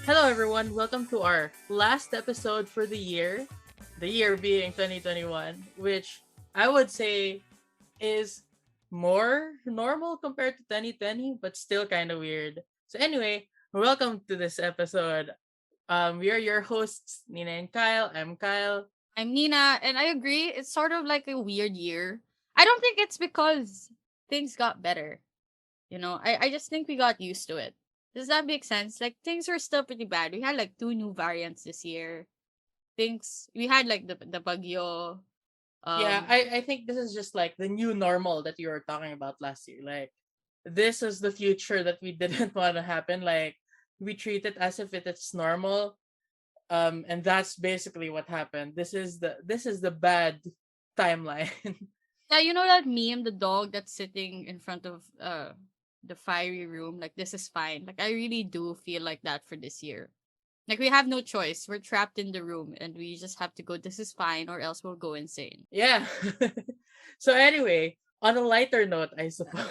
Hello, everyone. Welcome to our last episode for the year being 2021, which I would say is more normal compared to 2020, but still kind of weird. So, anyway, welcome to this episode. We are your hosts, Nina and Kyle. I'm Kyle. I'm Nina, and I agree. It's sort of like a weird year. I don't think it's because things got better. I just think we got used to it. Does that make sense? Like, things were still pretty bad. We had like two new variants this year. We had like the Bagyo. Yeah, Um, I think this is just like the new normal that you were talking about last year. Like, this is the future that we didn't want to happen. Like, we treat it as if it's normal, and that's basically what happened. This is the bad timeline. yeah, you know that meme, the dog that's sitting in front of the fiery room, like this is fine. Like I really do feel like that for this year. Like we have no choice. We're trapped in the room and we just have to go, this is fine, or else we'll go insane. Yeah. So anyway, on a lighter note, I suppose.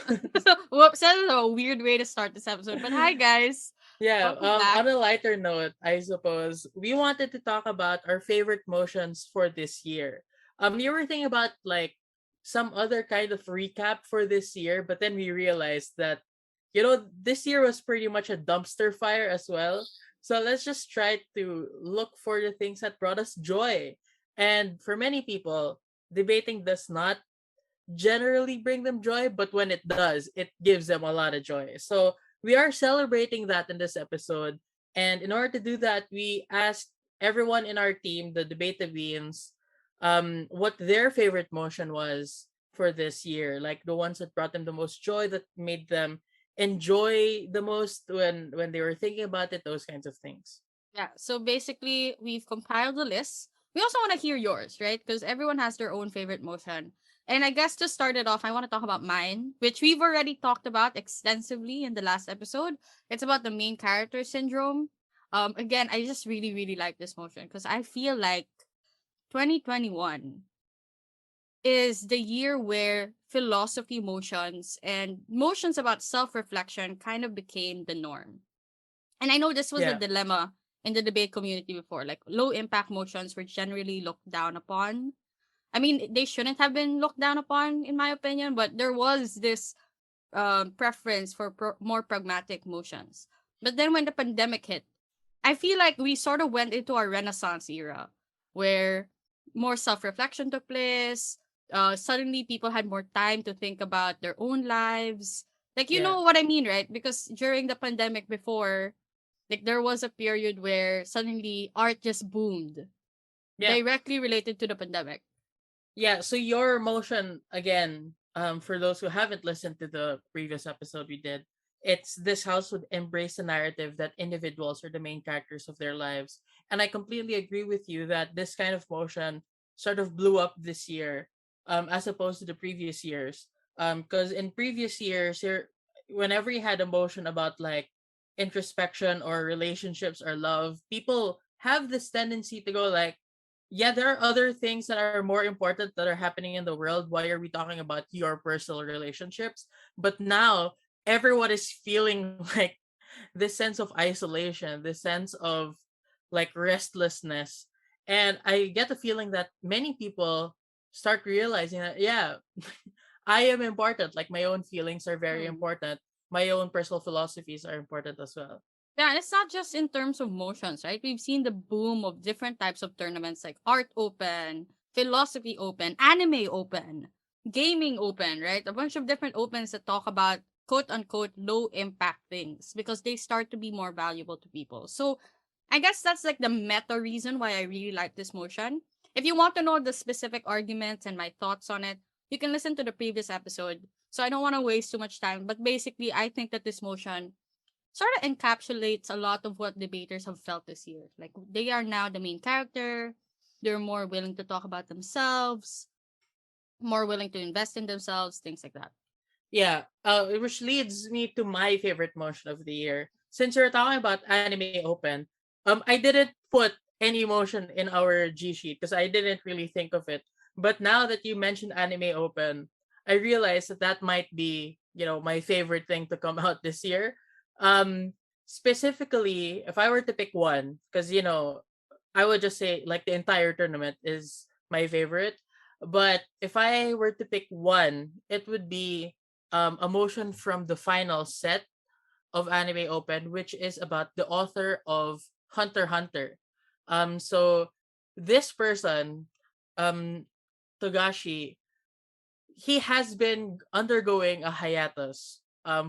Whoops, that's a weird way to start this episode. But hi guys. Yeah, Welcome back. on a lighter note, I suppose we wanted to talk about our favorite motions for this year. You were thinking about like some other kind of recap for this year, but then we realized that this year was pretty much a dumpster fire as well. So let's just try to look for the things that brought us joy. And for many people, debating does not generally bring them joy, but when it does, it gives them a lot of joy. So we are celebrating that in this episode. And in order to do that, we asked everyone in our team, the Debatable, what their favorite motion was for this year, like the ones that brought them the most joy, that made them enjoy the most when they were thinking about it, those kinds of things. Yeah, so basically we've compiled the list. We also want to hear yours, right? Because everyone has their own favorite motion. And I guess to start it off, I want to talk about mine, which we've already talked about extensively in the last episode. It's about the main character syndrome. Again, I just really, really like this motion because I feel like 2021 is the year where philosophy motions and motions about self-reflection kind of became the norm. And I know this was a Yeah. dilemma in the debate community before. Like low impact motions were generally looked down upon. I mean, they shouldn't have been looked down upon, in my opinion, but there was this preference for more pragmatic motions. But then when the pandemic hit, I feel like we sort of went into our Renaissance era where more self reflection took place. Suddenly, people had more time to think about their own lives. Like, you Yeah. know what I mean, right? Because during the pandemic before, like, there was a period where suddenly art just boomed, Yeah. directly related to the pandemic. Yeah, so your motion again, for those who haven't listened to the previous episode we did, it's this house would embrace the narrative that individuals are the main characters of their lives. And I completely agree with you that this kind of motion sort of blew up this year, as opposed to the previous years. Because in previous years, whenever you had a motion about like introspection or relationships or love, people have this tendency to go like, yeah, there are other things that are more important that are happening in the world. Why are we talking about your personal relationships? But now everyone is feeling like this sense of isolation, this sense of like restlessness. And I get the feeling that many people start realizing that, yeah, I am important. Like my own feelings are very Hmm. important. My own personal philosophies are important as well. Yeah, and it's not just in terms of motions, right? We've seen the boom of different types of tournaments like Art Open, Philosophy Open, Anime Open, Gaming Open, right? A bunch of different opens that talk about quote unquote low impact things because they start to be more valuable to people. So I guess that's like the meta reason why I really like this motion. If you want to know the specific arguments and my thoughts on it, you can listen to the previous episode. So I don't want to waste too much time. But basically, I think that this motion sort of encapsulates a lot of what debaters have felt this year. Like they are now the main character. They're more willing to talk about themselves, more willing to invest in themselves, things like that. Yeah, which leads me to my favorite motion of the year. Since you're talking about Anime Open, I didn't put any motion in our G sheet because I didn't really think of it. But now that you mentioned Anime Open, I realized that that might be, my favorite thing to come out this year. Um, specifically, if I were to pick one, because I would just say like the entire tournament is my favorite. But if I were to pick one, it would be a motion from the final set of Anime Open, which is about the author of Hunter x Hunter. So this person, um, Togashi, he has been undergoing a hiatus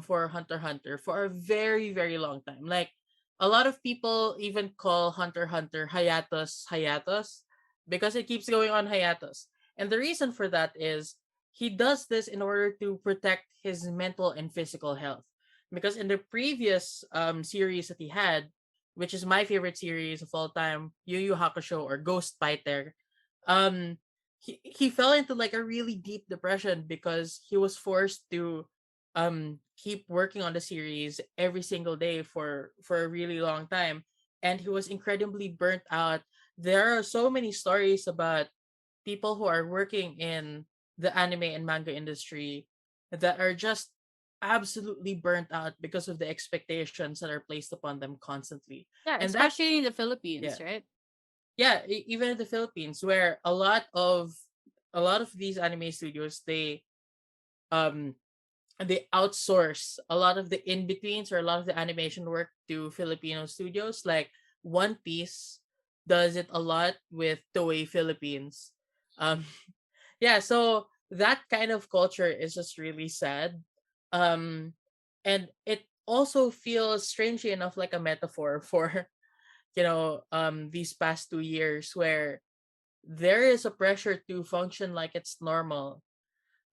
for Hunter x Hunter for a very very long time. Like a lot of people even call Hunter x Hunter hiatus because it keeps going on hiatus. And the reason for that is he does this in order to protect his mental and physical health. Because in the previous series that he had, which is my favorite series of all time, Yu Yu Hakusho or Ghost Fighter, um he fell into like a really deep depression because he was forced to keep working on the series every single day for a really long time, and he was incredibly burnt out. There are so many stories about people who are working in the anime and manga industry that are just absolutely burnt out because of the expectations that are placed upon them constantly. Yeah, And that especially in the Philippines, yeah, right? yeah, even in the Philippines, where a lot of these anime studios, um they outsource a lot of the in betweens or a lot of the animation work to Filipino studios. Like One Piece does it a lot with Toei Philippines. Um, yeah, so that kind of culture is just really sad, um, and it also feels strangely enough like a metaphor for these past 2 years where there is a pressure to function like it's normal.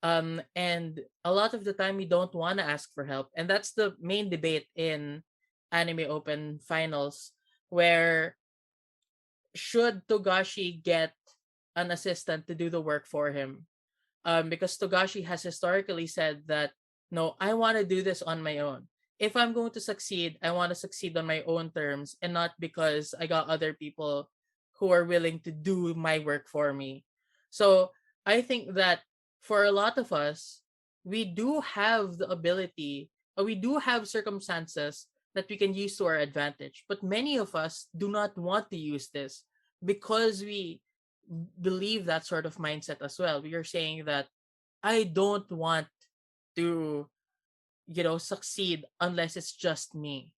And a lot of the time we don't want to ask for help. And that's the main debate in Anime Open finals, where should Togashi get an assistant to do the work for him? Because Togashi has historically said that, no, I want to do this on my own. If I'm going to succeed, I want to succeed on my own terms and not because I got other people who are willing to do my work for me. So I think that for a lot of us, we do have the ability, or we do have circumstances that we can use to our advantage. But many of us do not want to use this because we believe that sort of mindset as well. We are saying that I don't want to, succeed unless it's just me.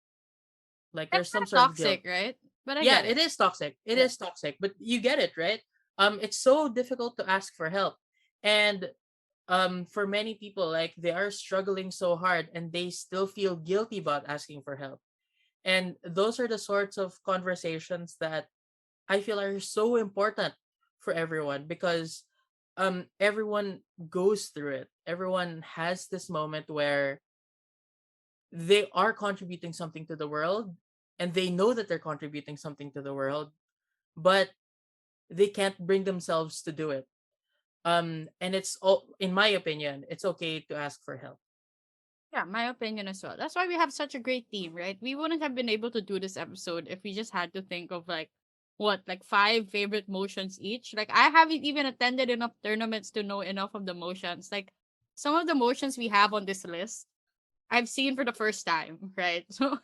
Like It's there's kind some of sort of guilt. toxic, right? But I Yeah, get it it. is toxic. It Yeah. is toxic, but you get it, right? It's so difficult to ask for help. And for many people, like they are struggling so hard and they still feel guilty about asking for help. And those are the sorts of conversations that I feel are so important for everyone, because everyone goes through it. Everyone has this moment where they are contributing something to the world and they know that they're contributing something to the world, but they can't bring themselves to do it. And it's all, in my opinion, it's okay to ask for help. Yeah, my opinion as well. That's why we have such a great team, right? We wouldn't have been able to do this episode if we just had to think of like what, like five favorite motions each. Like I haven't even attended enough tournaments to know enough of the motions. Like some of the motions we have on this list, I've seen for the first time, right? So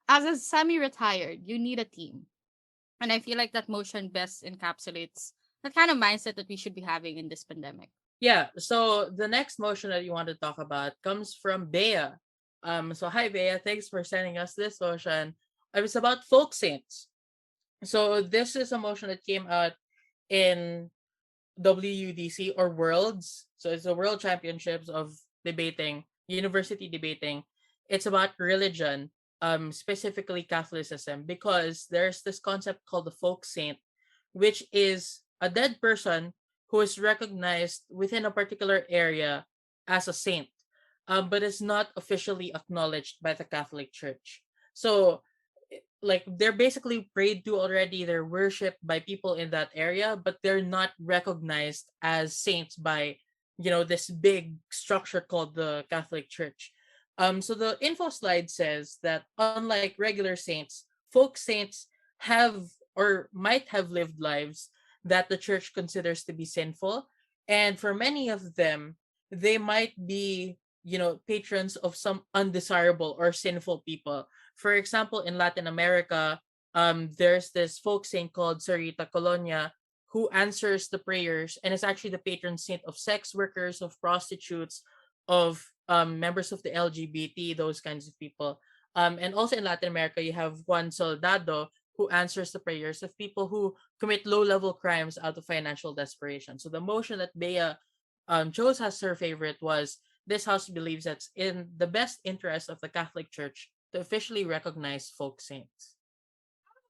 as a semi-retired, you need a team. And I feel like that motion best encapsulates that kind of mindset that we should be having in this pandemic. Yeah, so the next motion that you want to talk about comes from Bea. So hi Bea, thanks for sending us this motion. It was about folk saints. So this is a motion that came out in WUDC or Worlds. So it's the World Championships of debating, university debating. It's about religion, specifically Catholicism, because there's this concept called the folk saint, which is a dead person who is recognized within a particular area as a saint, but is not officially acknowledged by the Catholic Church. So like they're basically prayed to already, they're worshipped by people in that area, but they're not recognized as saints by this big structure called the Catholic Church. So the info slide says that unlike regular saints, folk saints have or might have lived lives that the church considers to be sinful, and for many of them they might be patrons of some undesirable or sinful people. For example, in Latin America, there's this folk saint called Sarita Colonia who answers the prayers and is actually the patron saint of sex workers, of prostitutes, of members of the LGBT, those kinds of people. And also in Latin America, you have Juan Soldado who answers the prayers of people who commit low-level crimes out of financial desperation. So the motion that Bea chose as her favorite was, this house believes that it's in the best interest of the Catholic Church to officially recognize folk saints.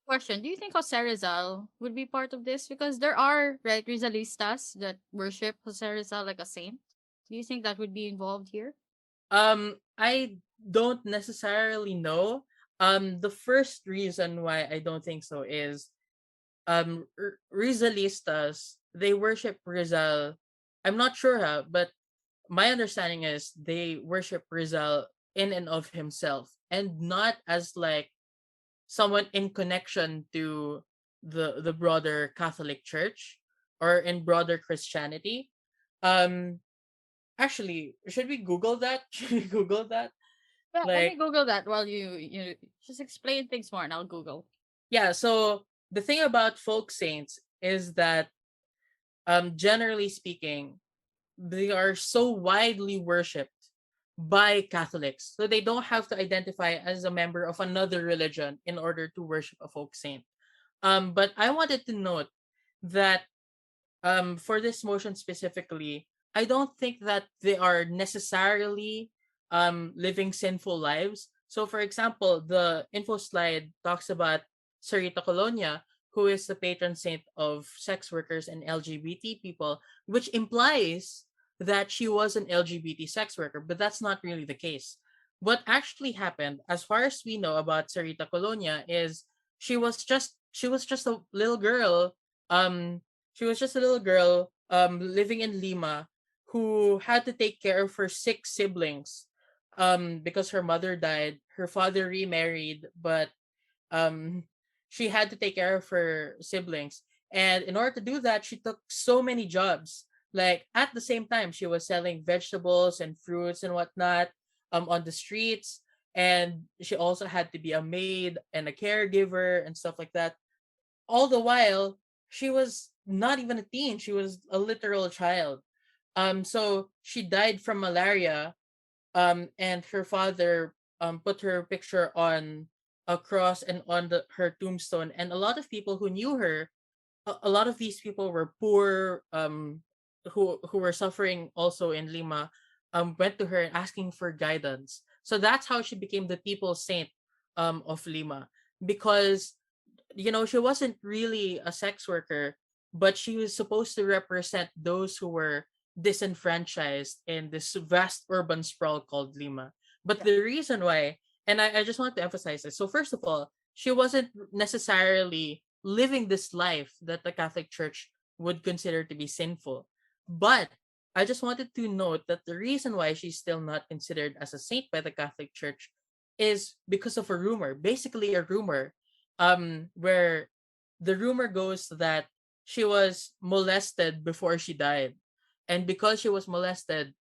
Question: do you think Jose Rizal would be part of this? Because there are, right, Rizalistas that worship Jose Rizal like a saint. Do you think that would be involved here? I don't necessarily know. The first reason why I don't think so is Rizalistas, they worship Rizal. I'm not sure how, but my understanding is they worship Rizal in and of himself and not as like someone in connection to the broader Catholic Church or in broader Christianity. Um Actually, should we Google that? Should we Google that? Yeah, let me Like, Google that while you just explain things more, and I'll Google. yeah, so the thing about folk saints is that generally speaking, they are so widely worshipped by Catholics. So they don't have to identify as a member of another religion in order to worship a folk saint. But I wanted to note that for this motion specifically, I don't think that they are necessarily living sinful lives. So for example, the info slide talks about Sarita Colonia, who is the patron saint of sex workers and LGBT people, which implies that she was an LGBT sex worker, but that's not really the case. What actually happened, as far as we know about Sarita Colonia, is she was just a little girl living in Lima who had to take care of her six siblings because her mother died. Her father remarried, but um she had to take care of her siblings. And in order to do that, she took so many jobs. Like at the same time, she was selling vegetables and fruits and whatnot on the streets. And she also had to be a maid and a caregiver and stuff like that, all the while she was not even a teen, she was a literal child. So she died from malaria, and her father put her picture on a cross and on her tombstone, and a lot of people who knew her, a lot of these people were poor, who were suffering also in Lima, went to her and asking for guidance. So that's how she became the people saint of Lima, because she wasn't really a sex worker, but she was supposed to represent those who were disenfranchised in this vast urban sprawl called Lima. But Yeah. the reason why, and I just want to emphasize this. So, first of all, she wasn't necessarily living this life that the Catholic Church would consider to be sinful. But I just wanted to note that the reason why she's still not considered as a saint by the Catholic Church is because of a rumor, basically a rumor, where the rumor goes that she was molested before she died, and because she was molested,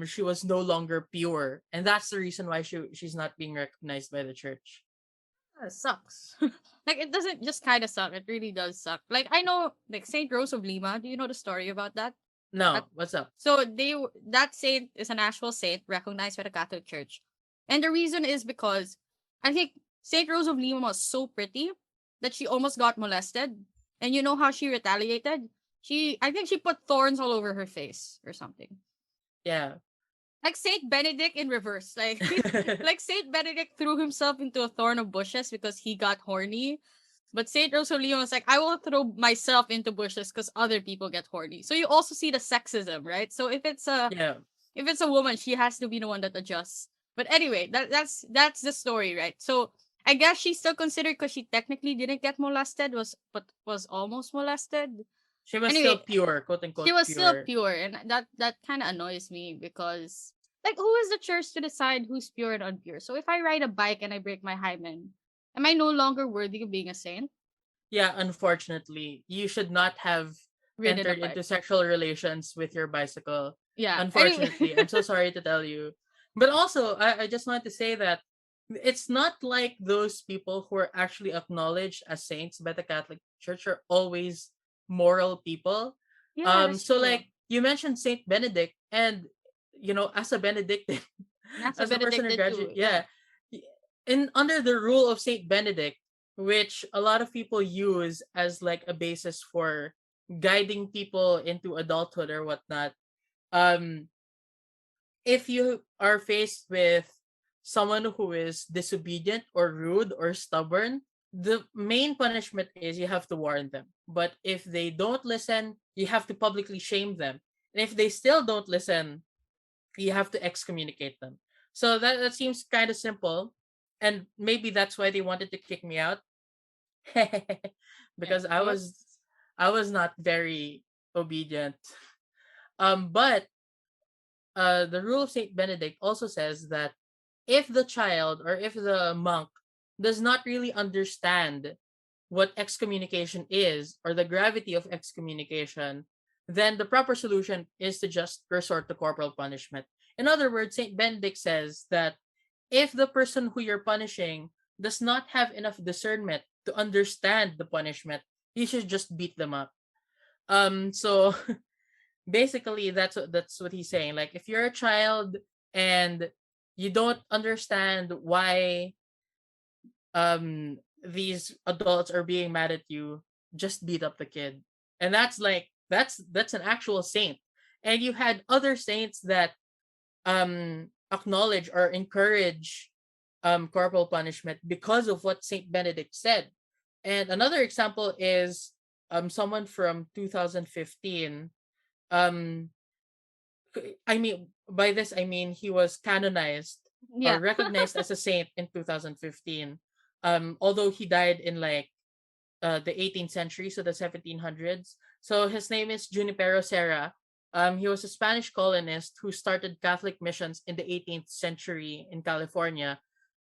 she was no longer pure, and that's the reason why she's not being recognized by the church. It sucks. Like, it doesn't just kind of suck. It really does suck. Like, I know, like, Saint Rose of Lima. Do you know the story about that? That No, what's up? so that saint is an actual saint recognized by the Catholic Church, and the reason is because I think Saint Rose of Lima was so pretty that she almost got molested, and you know how she retaliated? I think she put thorns all over her face or something. Yeah. Like Saint Benedict in reverse. Like like Saint Benedict threw himself into a thorn of bushes because he got horny. But Saint Rosalio was like, I will throw myself into bushes because other people get horny. So you also see the sexism, right? So Yeah. if it's a woman, she has to be the one that adjusts. But anyway, that's the story, right? So I guess she's still considered because she technically didn't get molested, was almost molested. She was still Anyway, pure, quote she unquote was still pure. pure, and that kind of annoys me because, like, who is the church to decide who's pure and unpure? So if I ride a bike and I break my hymen, am I no longer worthy of being a saint? Yeah, unfortunately, you should not have Ridden a entered bike. into sexual relations with your bicycle. Yeah. Anyway. Unfortunately, I'm so sorry to tell you. But also, I just wanted to say that it's not like those people who are actually acknowledged as saints by the Catholic Church are always moral people. Yeah, that's So true. like you mentioned Saint Benedict, and as a Benedictine, And that's a as a person who Benedicted graduate, too. Yeah. yeah, in under the rule of Saint Benedict, which a lot of people use as like a basis for guiding people into adulthood or whatnot. Um, if you are faced with someone who is disobedient or rude or stubborn, the main punishment is you have to warn them. But if they don't listen, you have to publicly shame them. And if they still don't listen, you have to excommunicate them. So that seems kind of simple. And maybe that's why they wanted to kick me out. Yeah. Because I But was I was not very obedient. But the rule of Saint Benedict also says that if the child or if the monk does not really understand what excommunication is or the gravity of excommunication, then the proper solution is to just resort to corporal punishment. In other words, Saint Benedict says that if the person who you're punishing does not have enough discernment to understand the punishment, you should just beat them up. So basically that's what he's saying. Like if you're a child and you don't understand why these adults are being mad at you, just beat up the kid. And that's an actual saint. And you had other saints that acknowledge or encourage corporal punishment because of what Saint Benedict said. And another example is someone from 2015. um I mean, by this I mean he was canonized or yeah. recognized as a saint in 2015. Although he died in like the 18th century, so the 1700s. So his name is Junipero Serra. He was a Spanish colonist who started Catholic missions in the 18th century in California.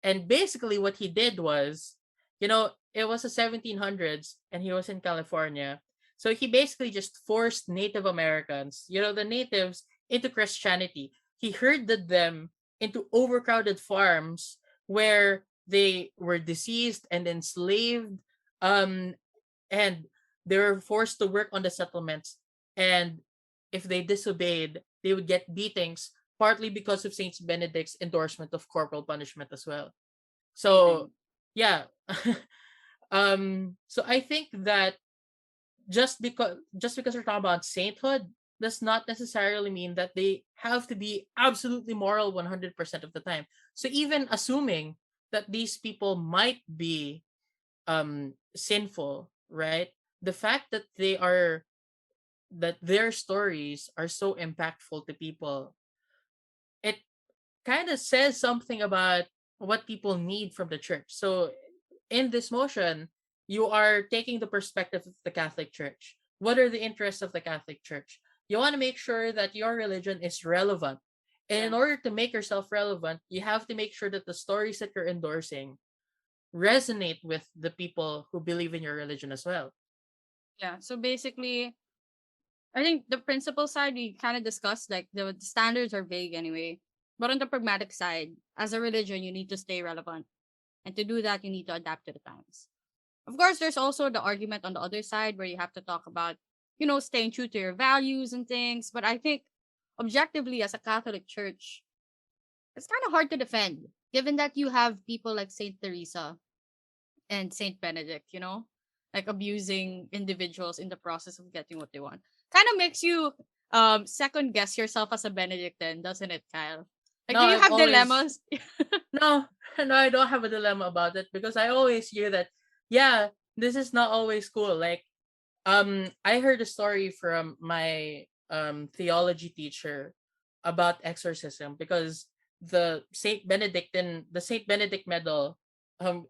And basically, what he did was, it was the 1700s and he was in California. So he basically just forced Native Americans, the natives, into Christianity. He herded them into overcrowded farms where they were diseased and enslaved, um, and they were forced to work on the settlements. And if they disobeyed, they would get beatings, partly because of Saint Benedict's endorsement of corporal punishment as well. So, Amazing. yeah. So I think that just because we're talking about sainthood does not necessarily mean that they have to be absolutely moral 100% of the time. So even assuming that these people might be sinful, right? The fact that their stories are so impactful to people, it kind of says something about what people need from the church. So in this motion, you are taking the perspective of the Catholic Church. What are the interests of the Catholic Church? You want to make sure that your religion is relevant. And in Yeah. order to make yourself relevant, you have to make sure that the stories that you're endorsing resonate with the people who believe in your religion as well. Yeah. So basically, I think the principle side we kind of discussed, like the standards are vague anyway. But on the pragmatic side, as a religion, you need to stay relevant. And to do that, you need to adapt to the times. Of course, there's also the argument on the other side where you have to talk about, staying true to your values and things. But I think objectively, as a Catholic church, it's kind of hard to defend, given that you have people like Saint Teresa and Saint Benedict, like abusing individuals in the process of getting what they want. Kind of makes you second guess yourself as a Benedictine, doesn't it, Kyle? Like, No, do you I've have always dilemmas? no, no, I don't have a dilemma about it because I always hear that, yeah, this is not always cool. Like, I heard a story from my theology teacher about exorcism because the Saint Benedict medal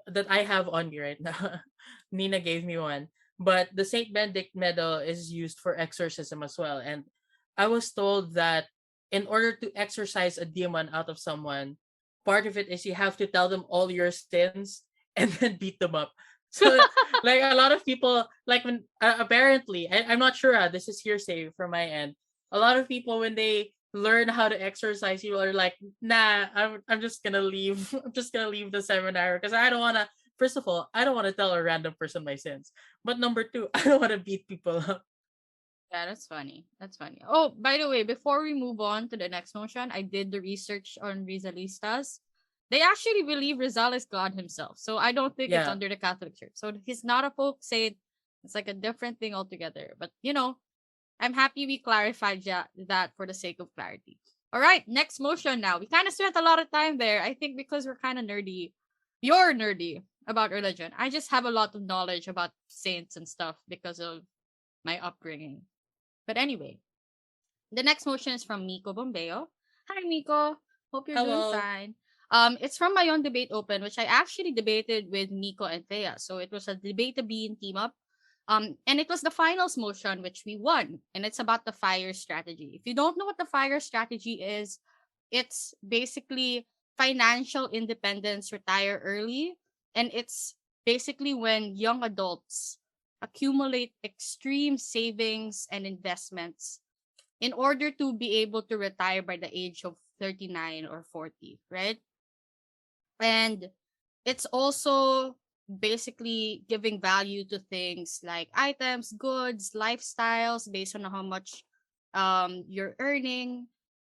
that I have on me right now, Nina gave me one. But the Saint Benedict medal is used for exorcism as well. And I was told that in order to exorcise a demon out of someone, part of it is you have to tell them all your sins and then beat them up. So like a lot of people, like when apparently I'm not sure, this is hearsay from my end. A lot of people when they learn how to exercise, you are like, nah, I'm just gonna leave. I'm just gonna leave the seminar because I don't wanna. First of all, I don't want to tell a random person my sins. But number two, I don't want to beat people up. Yeah, that's funny. That's funny. Oh, by the way, before we move on to the next motion, I did the research on Rizalistas. They actually believe Rizal is God himself. So I don't think it's Yeah, under the Catholic Church. So he's not a folk saint. It's like a different thing altogether. But, I'm happy we clarified that for the sake of clarity. All right, next motion now. We kind of spent a lot of time there. I think because we're kind of nerdy. You're nerdy about religion. I just have a lot of knowledge about saints and stuff because of my upbringing. But anyway, the next motion is from Miko Bombeo. Hi, Miko. Hope you're doing hello. fine. It's from my own debate open, which I actually debated with Miko and Thea. So it was a debatable team up. And it was the finals motion which we won, and it's about the fire strategy. If you don't know what the fire strategy is, it's basically financial independence, retire early, and it's basically when young adults accumulate extreme savings and investments in order to be able to retire by the age of 39 or 40, right? And it's also basically giving value to things like items, goods, lifestyles based on how much you're earning,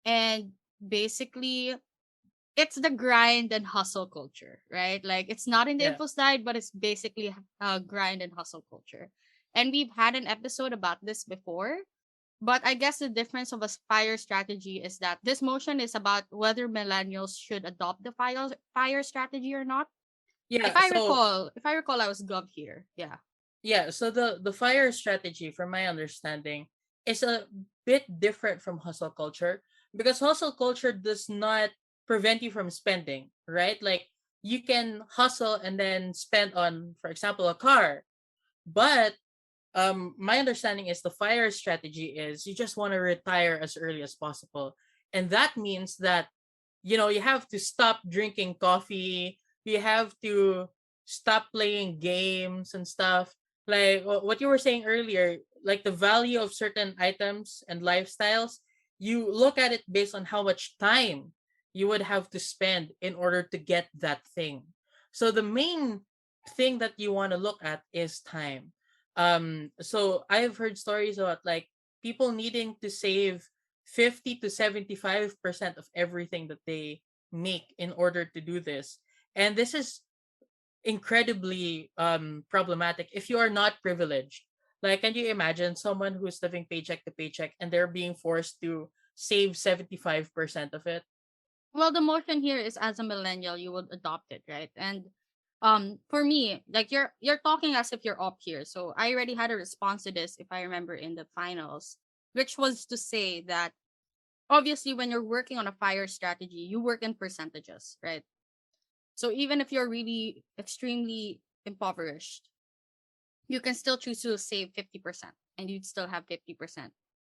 and basically it's the grind and hustle culture, right? Like it's not in the Yeah, info slide, but it's basically grind and hustle culture. And we've had an episode about this before, but I guess the difference of a fire strategy is that this motion is about whether millennials should adopt the fire strategy or not. If yeah. I So recall, if I recall, I was gov here. Yeah. yeah, so the fire strategy, from my understanding, is a bit different from hustle culture because hustle culture does not prevent you from spending, right? Like you can hustle and then spend on, for example, a car. But my understanding is the fire strategy is you just want to retire as early as possible. And that means that you have to stop drinking coffee, you have to stop playing games and stuff. Like what you were saying earlier, like the value of certain items and lifestyles, you look at it based on how much time you would have to spend in order to get that thing. So the main thing that you want to look at is time. So I've heard stories about like people needing to save 50 to 75% of everything that they make in order to do this. And this is incredibly problematic if you are not privileged. Like, can you imagine someone who's living paycheck to paycheck and they're being forced to save 75% of it? Well, the motion here is as a millennial, you would adopt it, right? And for me, like you're talking as if you're up here. So I already had a response to this, if I remember, in the finals, which was to say that obviously when you're working on a fire strategy, you work in percentages, right? So even if you're really extremely impoverished, you can still choose to save 50% and you'd still have 50%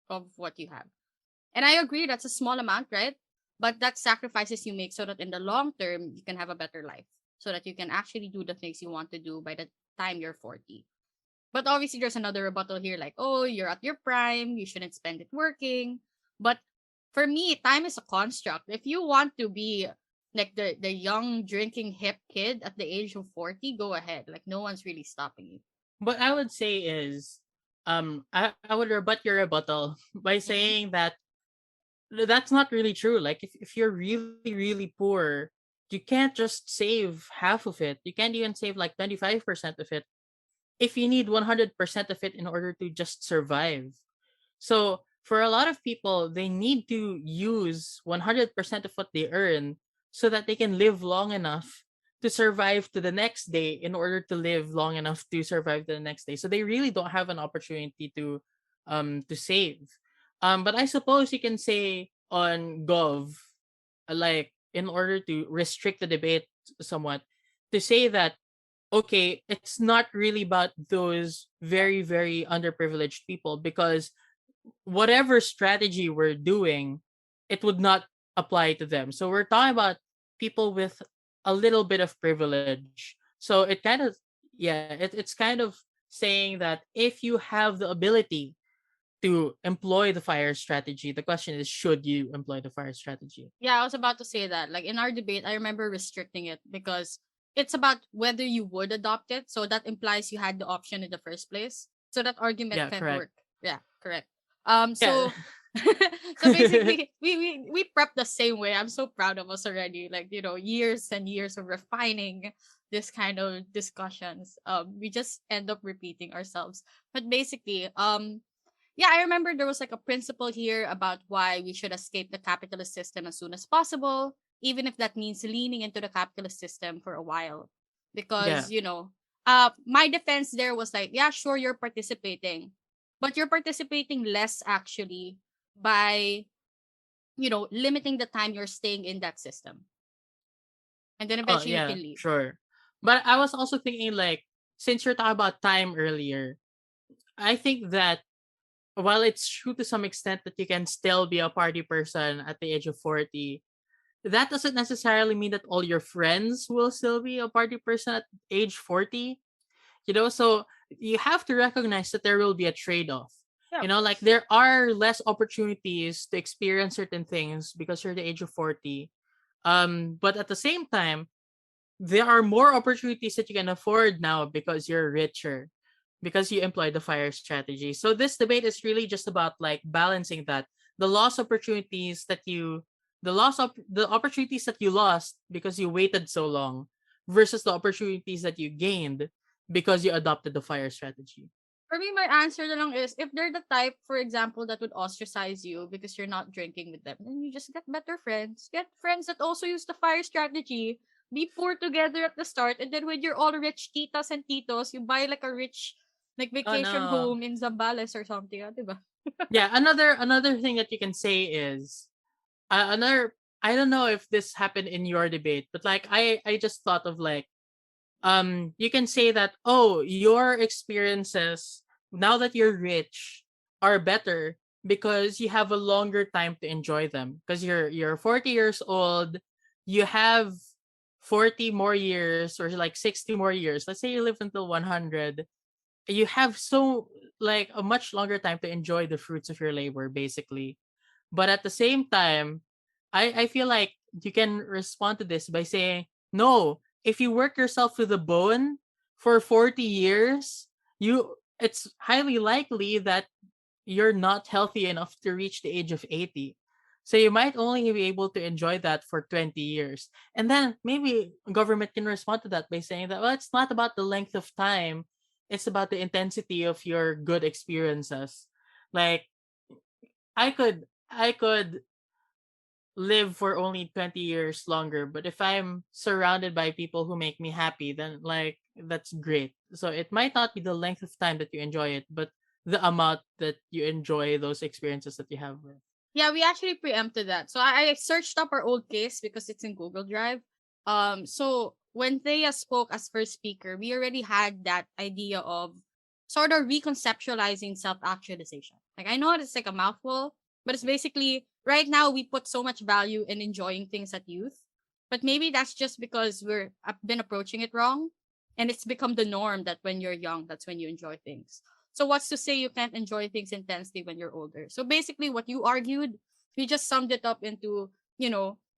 of what you have. And I agree that's a small amount, right? But that's sacrifices you make so that in the long term, you can have a better life, so that you can actually do the things you want to do by the time you're 40. But obviously, there's another rebuttal here like, oh, you're at your prime, you shouldn't spend it working. But for me, time is a construct. If you want to be like the young drinking hip kid at the age of 40, go ahead. Like, no one's really stopping you. What I would say is, I would rebut your rebuttal by Mm-hmm. saying that that's not really true. Like, if you're really, really poor, you can't just save half of it. You can't even save like 25% of it if you need 100% of it in order to just survive. So for a lot of people, they need to use 100% of what they earn so that they can live long enough to survive to the next day in order to live long enough to survive to the next day. So they really don't have an opportunity to save. But I suppose you can say on Gov, like in order to restrict the debate somewhat, to say that okay, it's not really about those very, very underprivileged people because whatever strategy we're doing, it would not apply to them. So we're talking about people with a little bit of privilege. So it kind of, yeah, it's kind of saying that if you have the ability to employ the fire strategy. The question is, should you employ the fire strategy? Yeah, I was about to say that. Like in our debate, I remember restricting it because it's about whether you would adopt it. So that implies you had the option in the first place. So that argument Yeah, can't correct. work. Yeah, correct. Yeah. So so basically we prep the same way. I'm so proud of us already. Like, years and years of refining this kind of discussions. We just end up repeating ourselves. But basically, yeah, I remember there was like a principle here about why we should escape the capitalist system as soon as possible, even if that means leaning into the capitalist system for a while. Yeah. Because, my defense there was like, yeah, sure, you're participating, but you're participating less actually by, limiting the time you're staying in that system. And then Oh, eventually you yeah, can leave. sure. But I was also thinking, like, since you're talking about time earlier, I think that while it's true to some extent that you can still be a party person at the age of 40, that doesn't necessarily mean that all your friends will still be a party person at age 40. So you have to recognize that there will be a trade-off. Yeah. Like, there are less opportunities to experience certain things because you're the age of 40. But at the same time, there are more opportunities that you can afford now because you're richer, because you employ the fire strategy. So this debate is really just about, like, balancing that, the lost opportunities that you the opportunities that you lost because you waited so long versus the opportunities that you gained because you adopted the fire strategy. For me, my answer na lang is if they're the type, for example, that would ostracize you because you're not drinking with them, then you just get better friends. Get friends that also use the fire strategy. Be poor together at the start, and then when you're all rich titas and titos, you buy like a rich like Oh vacation no. home in Zambales or something, diba? Yeah, another thing that you can say is, another I don't know if this happened in your debate, but, like, I just thought of, like, you can say that, oh, your experiences now that you're rich are better because you have a longer time to enjoy them, because you're 40 years old, you have 40 more years, or like 60 more years. Let's say you live until 100. You have so, like, a much longer time to enjoy the fruits of your labor, basically. But at the same time, I feel like you can respond to this by saying, no, if you work yourself to the bone for 40 years, it's highly likely that you're not healthy enough to reach the age of 80. So you might only be able to enjoy that for 20 years. And then maybe government can respond to that by saying that, well, it's not about the length of time, it's about the intensity of your good experiences. Like, I could live for only 20 years longer, but if I'm surrounded by people who make me happy, then, like, that's great. So it might not be the length of time that you enjoy it, but the amount that you enjoy those experiences that you have with. Yeah, we actually preempted that. So I searched up our old case because it's in Google Drive. So when Thea spoke as first speaker, we already had that idea of sort of reconceptualizing self-actualization. Like I know it's like a mouthful, but it's basically right now we put so much value in enjoying things at youth, but maybe that's just because we're been approaching it wrong, and it's become the norm that when you're young, that's when you enjoy things. So what's to say you can't enjoy things intensely when you're older? So basically what you argued, we just summed it up into,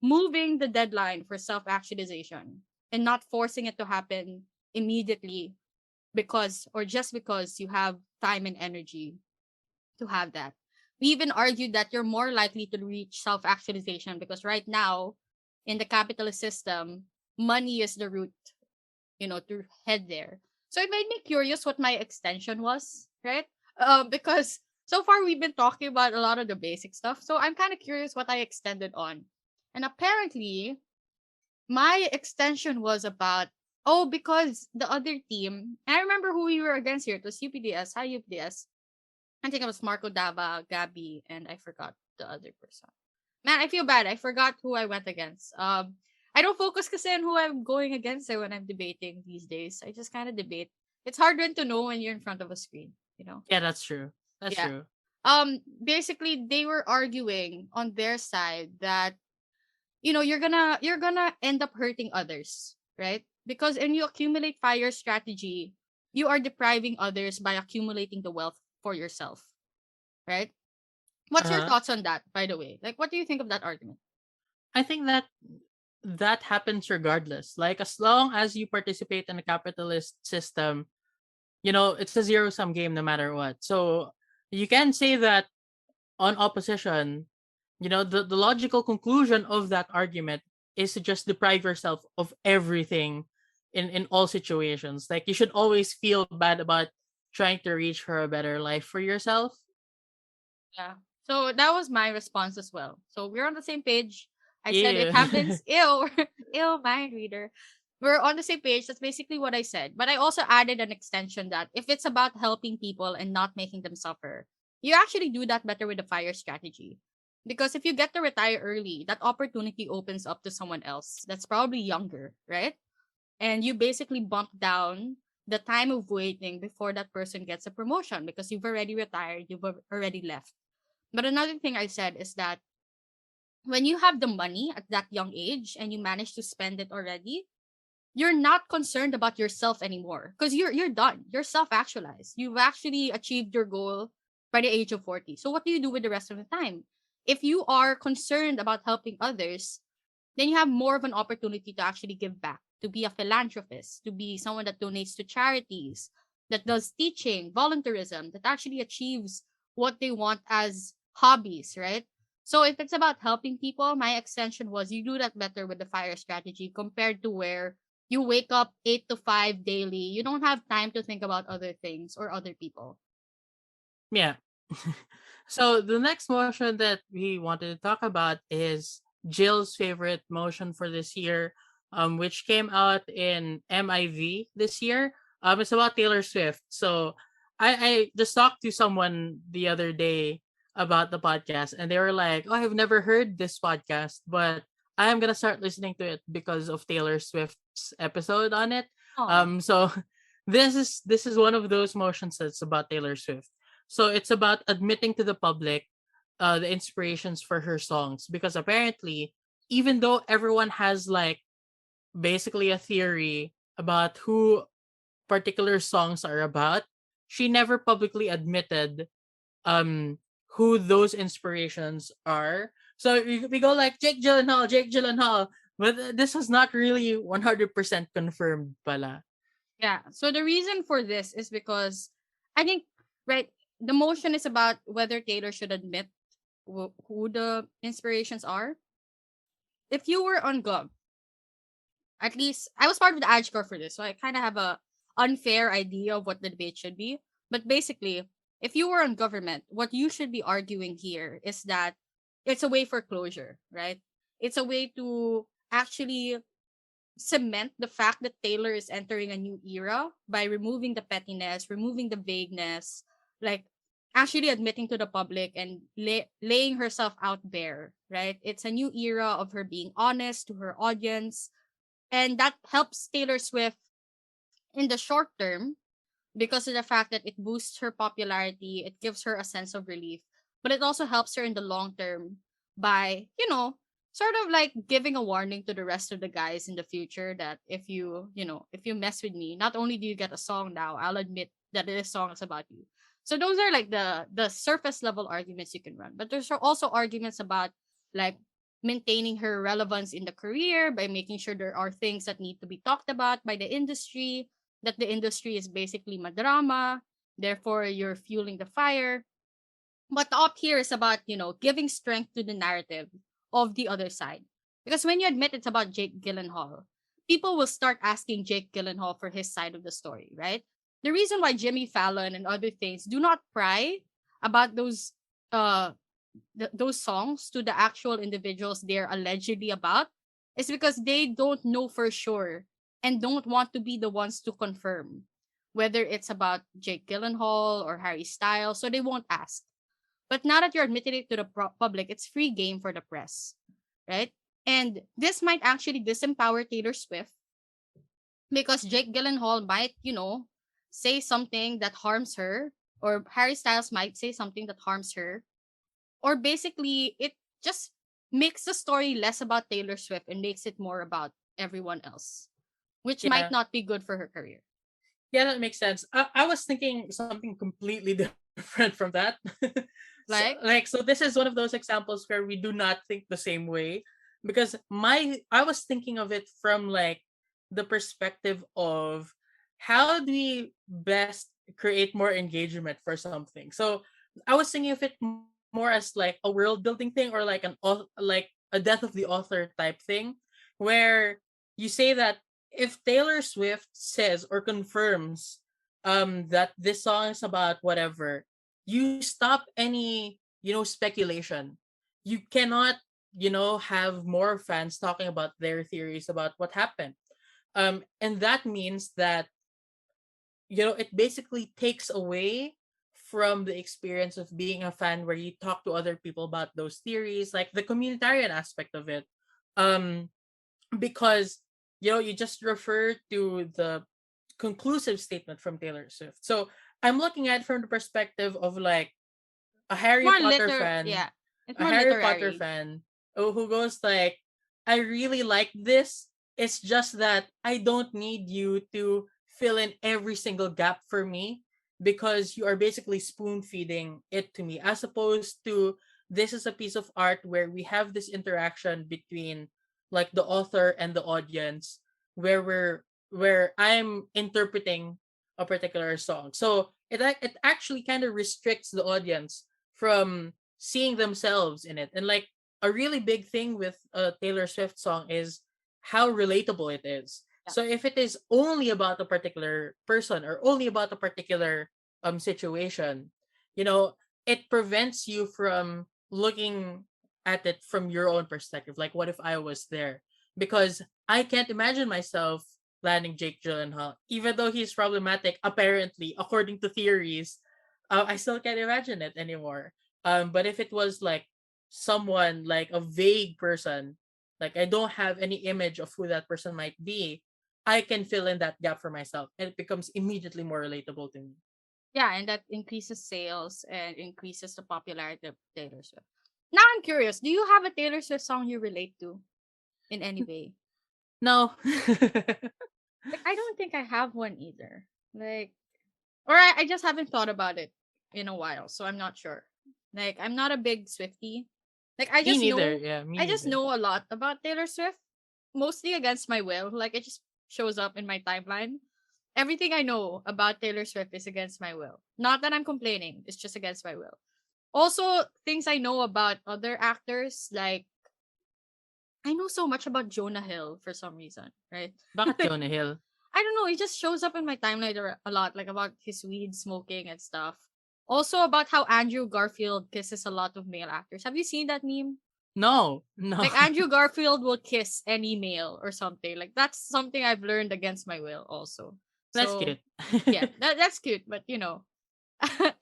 moving the deadline for self-actualization and not forcing it to happen immediately because or just because you have time and energy to have that. We even argued that you're more likely to reach self-actualization because right now in the capitalist system, money is the root, to head there. So it made me curious what my extension was, right? Because so far we've been talking about a lot of the basic stuff. So I'm kind of curious what I extended on. And apparently, my extension was about, because the other team, and I remember who we were against here. It was UPDS. Hi, UPDS. I think it was Marco Dava, Gabby, and I forgot the other person. Man, I feel bad. I forgot who I went against. I don't focus kasi on who I'm going against when I'm debating these days. I just kind of debate. It's hard to know when you're in front of a screen. Yeah, that's true. That's Yeah. true. Basically they were arguing on their side that you're gonna end up hurting others, right? Because when you accumulate fire strategy, you are depriving others by accumulating the wealth for yourself. right? What's your Uh, thoughts on that, by the way? Like, what do you think of that argument? I think that that happens regardless. Like as long as you participate in a capitalist system, it's a zero sum game no matter what. So you can say that on opposition, the logical conclusion of that argument is to just deprive yourself of everything in all situations. Like you should always feel bad about trying to reach for a better life for yourself. Yeah. So that was my response as well. So we're on the same page. I said it Yeah. happens. Ew, ew, mind reader. We're on the same page. That's basically what I said. But I also added an extension that if it's about helping people and not making them suffer, you actually do that better with the fire strategy. Because if you get to retire early, that opportunity opens up to someone else that's probably younger, right? And you basically bump down the time of waiting before that person gets a promotion because you've already retired, already left. But another thing I said is that when you have the money at that young age and you manage to spend it already, you're not concerned about yourself anymore because you're done. You're self-actualized. You've actually achieved your goal by the age of 40. So what do you do with the rest of the time? If you are concerned about helping others, then you have more of an opportunity to actually give back, to be a philanthropist, to be someone that donates to charities, that does teaching, volunteerism, that actually achieves what they want as hobbies, right? So if it's about helping people, my extension was you do that better with the fire strategy compared to where you wake up 8 to 5 daily. You don't have time to think about other things or other people. Yeah. So the next motion that we wanted to talk about is Jill's favorite motion for this year, which came out in MIV this year. It's about Taylor Swift. So I just talked to someone the other day about the podcast, and they were like, "Oh, I've never heard this podcast, but I am gonna start listening to it because of Taylor Swift's episode on it." Oh, So this is one of those motions that's about Taylor Swift. So it's about admitting to the public the inspirations for her songs because apparently, even though everyone has like basically a theory about who particular songs are about, she never publicly admitted um who those inspirations are. So we go like Jake Gyllenhaal, but this is not really 100% confirmed pala. yeah. So the reason for this is because I think, right, the motion is about whether Taylor should admit who the inspirations are. If you were on Gov, at least I was part of the ad score for this, so I kind of have a unfair idea of what the debate should be. But basically, if you were on government, what you should be arguing here is that it's a way for closure, right? It's a way to actually cement the fact that Taylor is entering a new era by removing the pettiness, removing the vagueness, like actually admitting to the public and laying herself out bare, right? It's a new era of her being honest to her audience, and that helps Taylor Swift in the short term because of the fact that it boosts her popularity, it gives her a sense of relief, but it also helps her in the long term by, sort of like giving a warning to the rest of the guys in the future that if you mess with me, not only do you get a song now, I'll admit that this song is about you. So those are like the surface level arguments you can run. But there's also arguments about like maintaining her relevance in the career by making sure there are things that need to be talked about by the industry, that the industry is basically madrama, therefore you're fueling the fire. But the up here is about, giving strength to the narrative of the other side. Because when you admit it's about Jake Gyllenhaal, people will start asking Jake Gyllenhaal for his side of the story, right? The reason why Jimmy Fallon and other things do not pry about uh those songs to the actual individuals they're allegedly about is because they don't know for sure and don't want to be the ones to confirm whether it's about Jake Gyllenhaal or Harry Styles, so they won't ask. But now that you're admitting it to the public, it's free game for the press, right? And this might actually disempower Taylor Swift because Jake Gyllenhaal might, say something that harms her, or Harry Styles might say something that harms her, or basically it just makes the story less about Taylor Swift and makes it more about everyone else, which might Yeah. not be good for her career. Yeah, that makes sense. I was thinking something completely different from that. Like, So this is one of those examples where we do not think the same way, because my I was thinking of it from like the perspective of how do we best create more engagement for something. So I was thinking of it more as like a world building thing, or like like a death of the author type thing, where you say that if Taylor Swift says or confirms that this song is about whatever, you stop any, speculation. You cannot, have more fans talking about their theories about what happened. And that means that, it basically takes away from the experience of being a fan, where you talk to other people about those theories, like the communitarian aspect of it. Um, because, you just refer to the conclusive statement from Taylor Swift. So I'm looking at it from the perspective of like a Harry more Potter liter, fan, yeah, it's more literary. who goes like, I really like this. It's just that I don't need you to fill in every single gap for me, because you are basically spoon feeding it to me, as opposed to this is a piece of art where we have this interaction between like the author and the audience, where I'm interpreting a particular song. So it actually kind of restricts the audience from seeing themselves in it. And like a really big thing with a Taylor Swift song is how relatable it is. Yeah. So if it is only about a particular person or only about a particular situation, you know, it prevents you from looking at it from your own perspective. Like, what if I was there? Because I can't imagine myself landing Jake Gyllenhaal, even though he's problematic. Apparently, according to theories, I still can't imagine it anymore. But if it was like someone, like a vague person, like I don't have any image of who that person might be, I can fill in that gap for myself, and it becomes immediately more relatable to me. Yeah, and that increases sales and increases the popularity of Taylor Swift. Now I'm curious, do you have a Taylor Swift song you relate to in any way? No. Like, I don't think I have one either. Like, or I just haven't thought about it in a while, so I'm not sure. Like, I'm not a big Swiftie. Like, Me neither. Yeah, me I just neither. know a lot about Taylor Swift, mostly against my will. Like, it just shows up in my timeline. Everything I know about Taylor Swift is against my will. Not that I'm complaining, it's just against my will. Also, things I know about other actors, like, I know so much about Jonah Hill for some reason, right? Bakit Like, Jonah Hill? I don't know, it just shows up in my timeline a lot, like about his weed smoking and stuff. Also about how Andrew Garfield kisses a lot of male actors. Have you seen that meme? No, no. Like Andrew Garfield will kiss any male or something. Like that's something I've learned against my will also. That's So cute. yeah, that's cute, but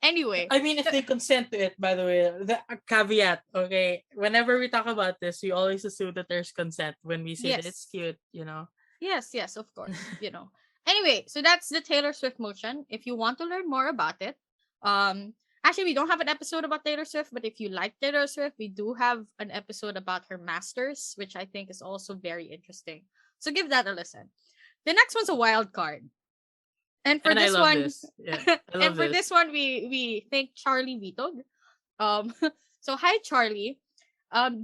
anyway. I mean, if they consent to it, by the way, the a caveat, okay? Whenever we talk about this, we always assume that there's consent when we say that it's Yes. cute. Yes, of course. Anyway, so that's the Taylor Swift motion. If you want to learn more about it, actually we don't have an episode about Taylor Swift, but if you like Taylor Swift, we do have an episode about her masters, which I think is also very interesting. So give that a listen. The next one's a wild card. And for And I this love one, this. Yeah, I and love for this. this one, we thank Charlie Vitog. Um, so hi Charlie.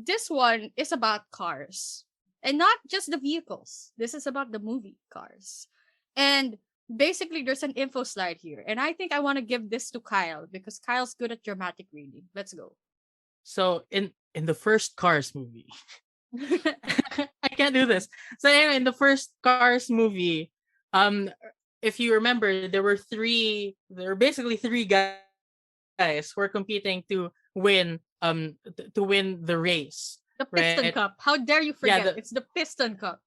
This one is about cars, and not just the vehicles. This is about the movie Cars, and basically there's an info slide here, and I think I want to give this to Kyle because Kyle's good at dramatic reading. Let's go. So in the first Cars movie, I can't do this. So anyway, in the first Cars movie, um, if you remember, there were basically three guys who were competing to win the race, The right? Piston Cup. How dare you Yeah, the forget? It's the Piston Cup.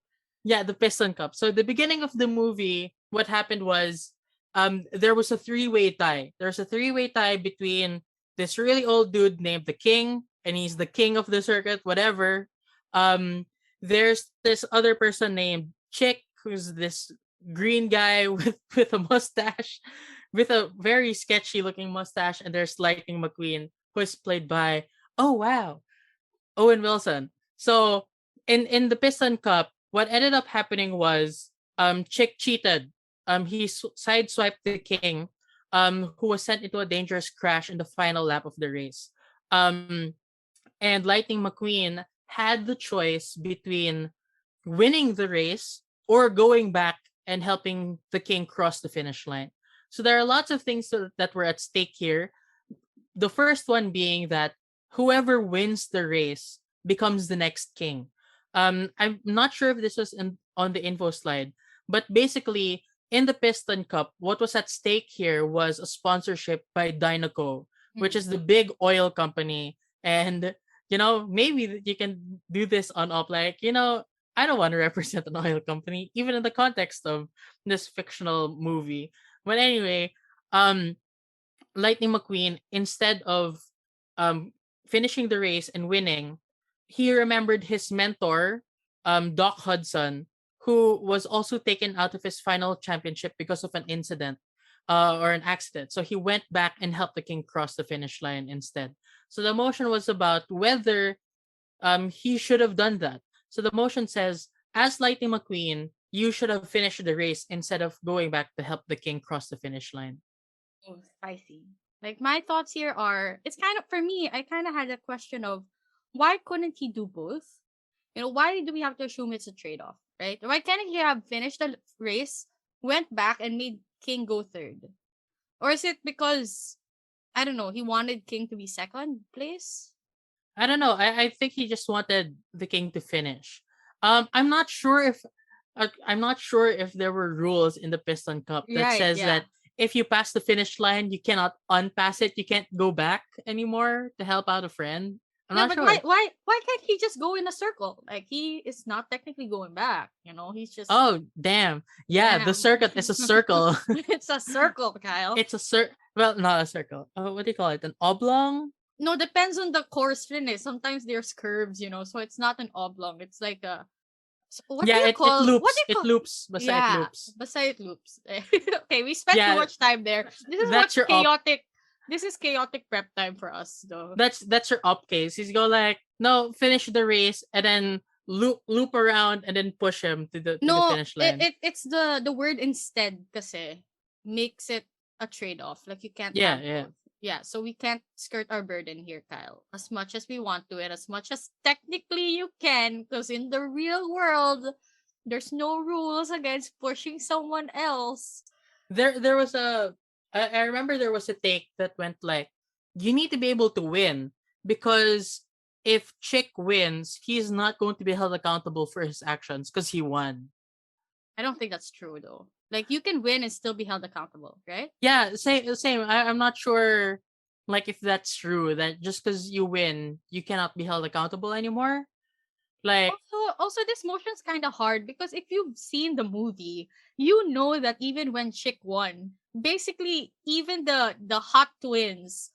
yeah, the Piston Cup. So the beginning of the movie, what happened was there was a three-way tie. There's a three-way tie between this really old dude named the King, and he's the king of the circuit, whatever. There's this other person named Chick, who's this green guy with a mustache, with a very sketchy looking mustache, and there's Lightning McQueen, who is played by, oh wow, Owen Wilson. So in the Piston Cup, what ended up happening was Chick cheated. He sideswiped the King, who was sent into a dangerous crash in the final lap of the race. Um, and Lightning McQueen had the choice between winning the race or going back and helping the king cross the finish line. So there are lots of things that were at stake here. The first one being that whoever wins the race becomes the next king. I'm not sure if this was on the info slide, but basically in the Piston Cup, what was at stake here was a sponsorship by Dynaco, which is Mm. the big oil company. And maybe you can do this on up, like, I don't want to represent an oil company, even in the context of this fictional movie. But anyway, um, Lightning McQueen, instead of um, finishing the race and winning, he remembered his mentor, Doc Hudson, who was also taken out of his final championship because of an incident or an accident. So he went back and helped the king cross the finish line instead. So the motion was about whether he should have done that. So the motion says, as Lightning McQueen, you should have finished the race instead of going back to help the king cross the finish line. Oh, spicy. Like my thoughts here are, it's kind of for me. I kind of had a question of why couldn't he do both? Why do we have to assume it's a trade off, right? Why can't he have finished the race, went back and made King go third? Or is it because I don't know, he wanted King to be second place? I don't know. I think he just wanted the king to finish. I'm not sure if there were rules in the Piston Cup that Right, says yeah. that if you pass the finish line, you cannot unpass it. You can't go back anymore to help out a friend. I'm Yeah, not but why sure. why why can't he just go in a circle? Like he is not technically going back, he's just Oh, damn. Yeah, the damn. circuit is a circle. It's a circle, Kyle. It's a well, not a circle. What do you call it? An oblong? No, depends on the course rin eh. Sometimes there's curves, so it's not an oblong. It's like a what do Yeah, you it call what do loops. you It call loops. Basta it yeah, loops. basta it loops. Okay, we spent too Yeah, much time there. This is that's what's your op chaotic. This is chaotic prep time for us, though. that's your up case. He's go like, no, finish the race and then loop around and then push him to the No, finish it, line. it it's the word instead kasi makes it a trade-off. Like you can't Yeah, have yeah. both. Yeah, so we can't skirt our burden here, Kyle. As much as we want to and as much as technically you can, because in the real world, there's no rules against pushing someone else. There was I remember there was a take that went like, you need to be able to win because if Chick wins, he's not going to be held accountable for his actions because he won. I don't think that's true though. Like you can win and still be held accountable, right? Yeah, same. I'm not sure like if that's true that just because you win, you cannot be held accountable anymore. Like, Also, this motion's kind of hard because if you've seen the movie, you know that even when Chick won, basically even the hot twins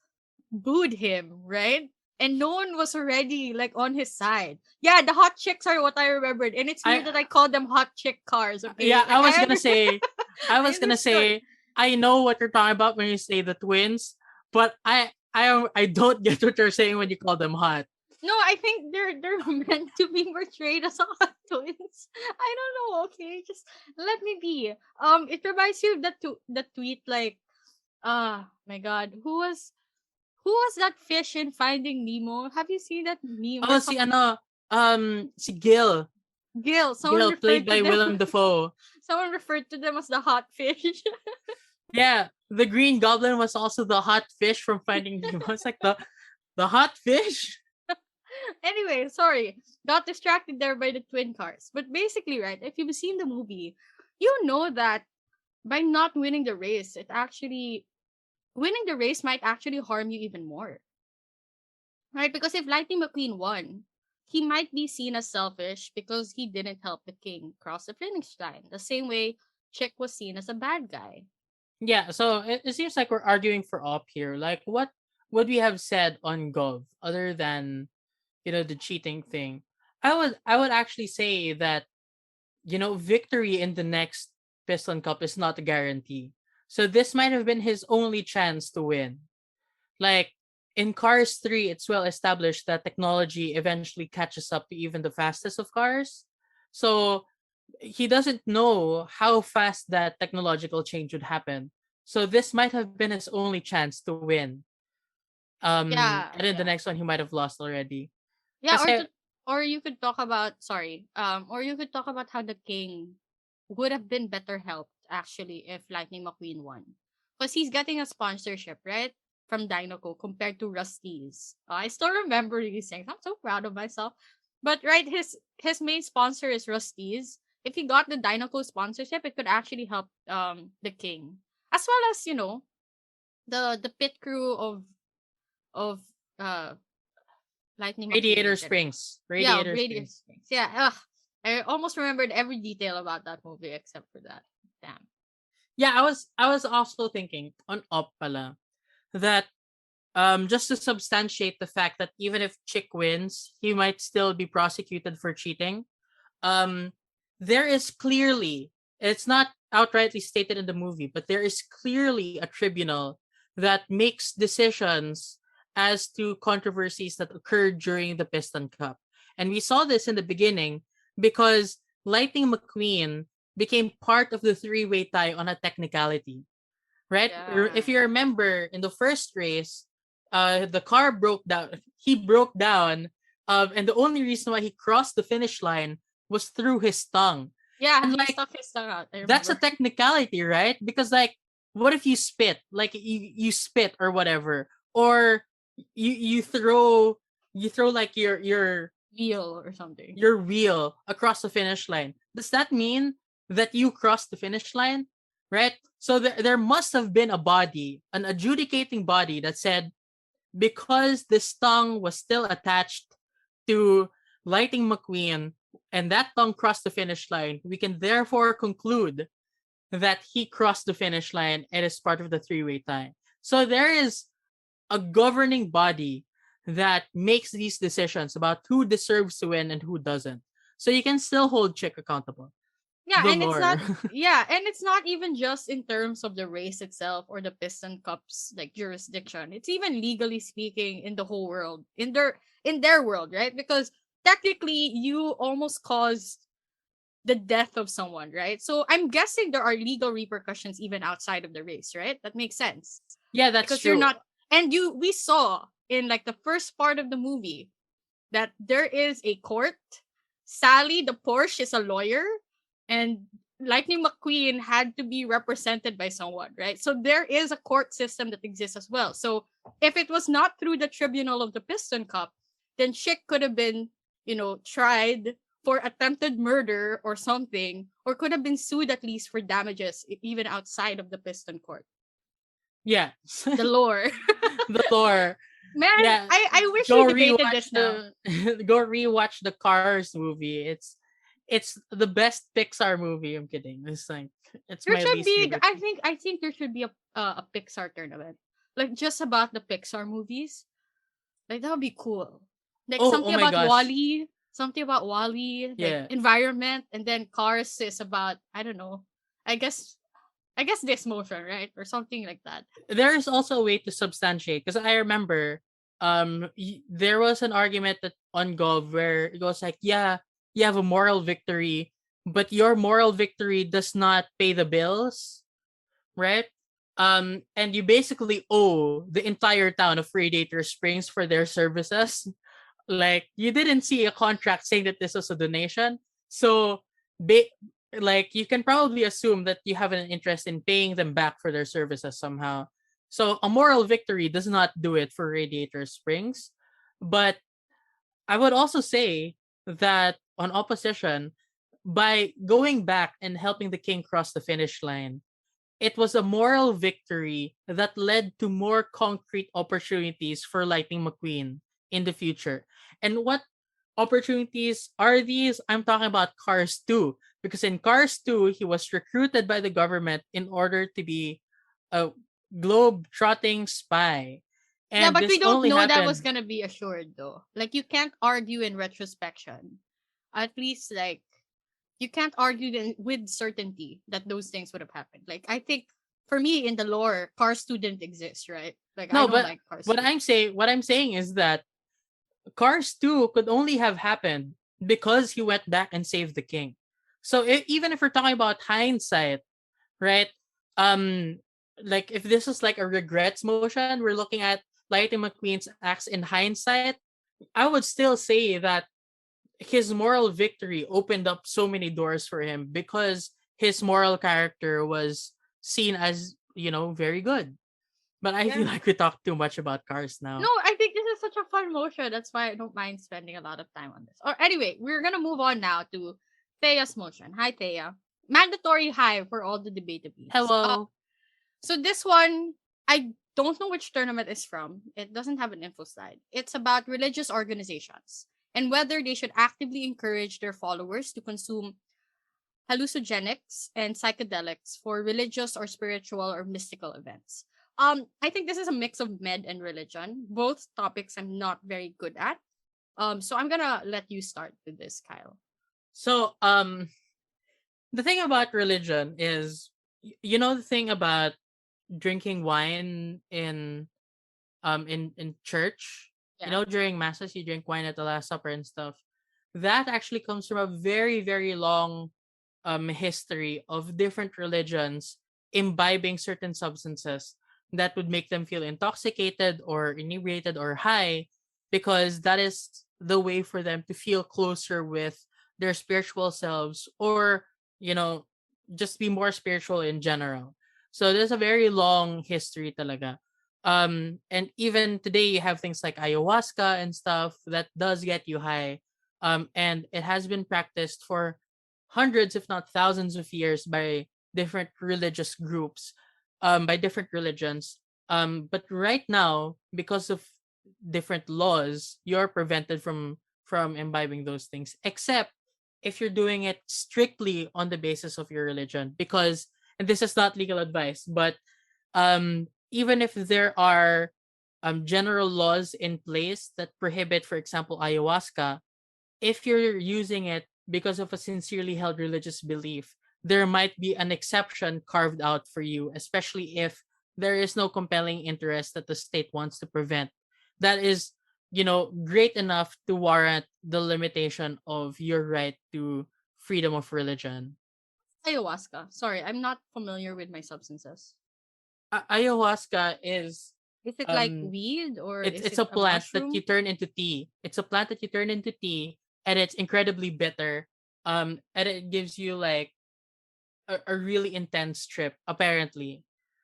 booed him, right? And no one was already like on his side. Yeah, the hot chicks are what I remembered, and it's weird I that I called them hot chick cars. yeah, Okay, like I I was gonna understood. say, I know what you're talking about when you say the twins, but I don't get what you're saying when you call them hot. No, I think they're meant to be portrayed as hot twins. I don't know. Okay, just let me be. It reminds you of the tweet like, my God, who was that fish in Finding Nemo? Have you seen that meme where Oh, si Gil. Gil, someone Gil, played referred to by them Willem Dafoe. someone referred to them as the hot fish. Yeah, the Green Goblin was also the hot fish from Finding Nemo. It's like the hot fish. Anyway, sorry. Got distracted there by the twin cars. But basically, right, if you've seen the movie, you know that by not winning the race, winning the race might actually harm you even more. Right? Because if Lightning McQueen won, he might be seen as selfish because he didn't help the king cross the finish line. The same way Chick was seen as a bad guy. Yeah, so it seems like we're arguing for op here. Like, what would we have said on Gov other than the cheating thing? I would actually say that victory in the next Piston Cup is not a guarantee. So this might have been his only chance to win. Like in Cars 3, it's well established that technology eventually catches up to even the fastest of cars. So he doesn't know how fast that technological change would happen. So this might have been his only chance to win. Yeah, And in the yeah. next one he might have lost already. Yeah, Kasi or you could talk about, sorry, or you could talk about how the king would have been better helped actually if Lightning McQueen won. Because he's getting a sponsorship, right? From Dinoco compared to Rusty's. I still remember these things. I'm so proud of myself. But right, his main sponsor is Rusty's. If he got the Dinoco sponsorship, it could actually help the king. As well as, the pit crew of uh Lightning Radiator McQueen. Springs. Yeah, Radiator Radio Springs. Springs. Yeah, ugh. I almost remembered every detail about that movie except for that. Damn. Yeah, I was also thinking on Up pala that just to substantiate the fact that even if Chick wins, he might still be prosecuted for cheating. Um there is clearly, it's not outrightly stated in the movie, but there is clearly a tribunal that makes decisions as to controversies that occurred during the Piston Cup. And we saw this in the beginning because Lightning McQueen became part of the three-way tie on a technicality, right? If Yeah. you remember in the first race, the car broke down. He broke down, and the only reason why he crossed the finish line was through his tongue. Yeah, And he like stuck his tongue out. I that's a remember. technicality, right? Because like, what if you spit, like you spit or whatever, or you throw like Wheel or something. your wheel across the finish line. Does that mean that you crossed the finish line? Right? So there must have been a body, an adjudicating body that said, because this tongue was still attached to Lightning McQueen and that tongue crossed the finish line, we can therefore conclude that he crossed the finish line and is part of the three-way tie. So there is a governing body that makes these decisions about who deserves to win and who doesn't. So you can still hold Chick accountable. Yeah, The and it's not lore. yeah, and it's not even just in terms of the race itself or the Piston Cup's like jurisdiction. It's even legally speaking in the whole world. In their world, right? Because technically you almost caused the death of someone, right? So I'm guessing there are legal repercussions even outside of the race, right? That makes sense. Yeah, that's Because you're true. not, and we saw in like the first part of the movie that there is a court. Sally the Porsche is a lawyer, and Lightning McQueen had to be represented by someone, right? So there is a court system that exists as well. So if it was not through the tribunal of the Piston Cup, then Chick could have been, tried for attempted murder or something, or could have been sued at least for damages, even outside of the Piston Court. Yeah. The lore. The lore. Man, Yeah. I wish we Go debated rewatch this now. the go rewatch the Cars movie. It's the best Pixar movie. I'm kidding. It's like it's There my should least be. favorite. I think there should be a Pixar tournament, like just about the Pixar movies. Like that would be cool. Like Oh my gosh. something about Wally, like Yeah. environment, and then Cars is about, I don't know. I guess this motion, right, or something like that. There is also a way to substantiate because I remember there was an argument that on Gov where it goes like, yeah, you have a moral victory, but your moral victory does not pay the bills, right? And you basically owe the entire town of Radiator Springs for their services. Like you didn't see a contract saying that this was a donation, so ba- like you can probably assume that you have an interest in paying them back for their services somehow. So a moral victory does not do it for Radiator Springs, but I would also say that on opposition, by going back and helping the king cross the finish line, it was a moral victory that led to more concrete opportunities for Lightning McQueen in the future. And what opportunities are these? I'm talking about Cars 2. Because in Cars 2, he was recruited by the government in order to be a globe trotting spy. Yeah, And but we this don't only know that was happened. gonna be assured though. Like you can't argue in retrospection. At least like you can't argue with certainty that those things would have happened. Like I think for me in the lore, Cars 2 didn't exist, right? Like I No, don't but like Cars 2. what I'm saying is that Cars 2 could only have happened because he went back and saved the king. So even if we're talking about hindsight, right? Um, like if this is like a regrets motion, we're looking at Lightning McQueen's acts in hindsight, I would still say that his moral victory opened up so many doors for him because his moral character was seen as, very good. But I Yeah. feel like we talked too much about cars No, now. I think this is such a fun motion. That's why I don't mind spending a lot of time on this. Or anyway, we're gonna move on now to Thea's motion. Hi, Thea. Mandatory hi for all the debatables. Hello. So this one, I don't know which tournament it's from. It doesn't have an info slide. It's about religious organizations and whether they should actively encourage their followers to consume hallucinogenics and psychedelics for religious or spiritual or mystical events. I think this is a mix of med and religion. Both topics I'm not very good at. So I'm gonna let you start with this, Kyle. So, the thing about religion is, the thing about drinking wine in church, Yeah. during masses you drink wine at the last supper and stuff. That actually comes from a very, very long history of different religions imbibing certain substances that would make them feel intoxicated or inebriated or high, because that is the way for them to feel closer with their spiritual selves, or you know just be more spiritual in general. So there's a very long history talaga. And even today you have things like ayahuasca and stuff that does get you high. And it has been practiced for hundreds, if not thousands of years by different religious groups, by different religions. But right now, because of different laws, you're prevented from imbibing those things, except if you're doing it strictly on the basis of your religion. Because, and this is not legal advice, but even if there are general laws in place that prohibit, for example, ayahuasca, if you're using it because of a sincerely held religious belief, there might be an exception carved out for you, especially if there is no compelling interest that the state wants to prevent. That is, great enough to warrant the limitation of your right to freedom of religion. Ayahuasca. Sorry, I'm not familiar with my substances. Ayahuasca is Is it like um weed or it's is it's it a a plant that you mushroom? turn into tea. It's a plant that you turn into tea, and it's incredibly bitter. And it gives you like a really intense trip apparently.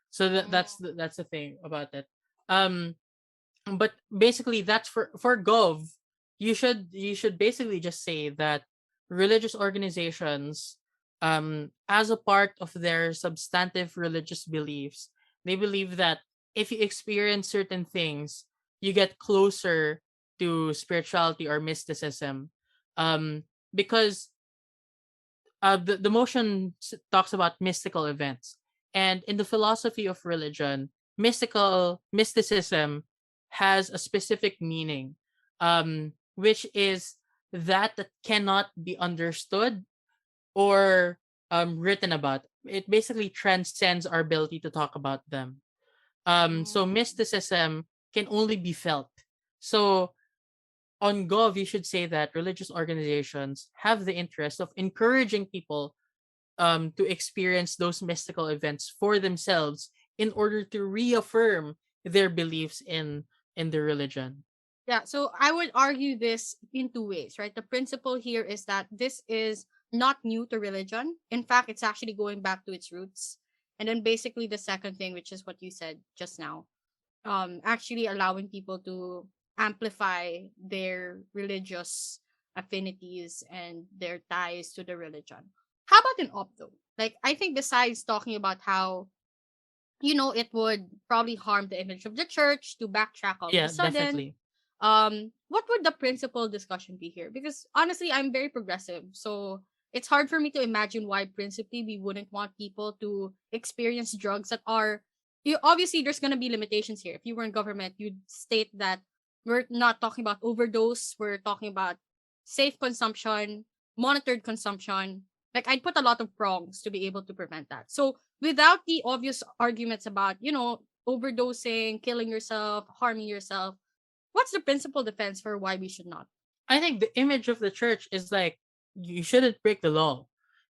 So that's the thing about it. Um but basically that's for gov. You should basically just say that religious organizations, as a part of their substantive religious beliefs, they believe that if you experience certain things, you get closer to spirituality or mysticism. Because the motion talks about mystical events, and in the philosophy of religion, mysticism has a specific meaning, which is that cannot be understood or written about. It basically transcends our ability to talk about them. So Mm. mysticism can only be felt. So on Gov, you should say that religious organizations have the interest of encouraging people to experience those mystical events for themselves in order to reaffirm their beliefs in the religion. Yeah, so I would argue this in two ways, right? The principle here is that this is not new to religion. In fact, it's actually going back to its roots. And then basically the second thing, which is what you said just now, actually allowing people to amplify their religious affinities and their ties to the religion. How about an op though? Like I think besides talking about how it would probably harm the image of the church to backtrack all of a Yeah, sudden. definitely. What would the principal discussion be here? Because honestly, I'm very progressive, so it's hard for me to imagine why principally we wouldn't want people to experience drugs that are. Obviously, there's gonna be limitations here. If you were in government, you'd state that we're not talking about overdose. We're talking about safe consumption, monitored consumption. Like I'd put a lot of prongs to be able to prevent that. So without the obvious arguments about, overdosing, killing yourself, harming yourself, what's the principal defense for why we should not? I think the image of the church is like you shouldn't break the law.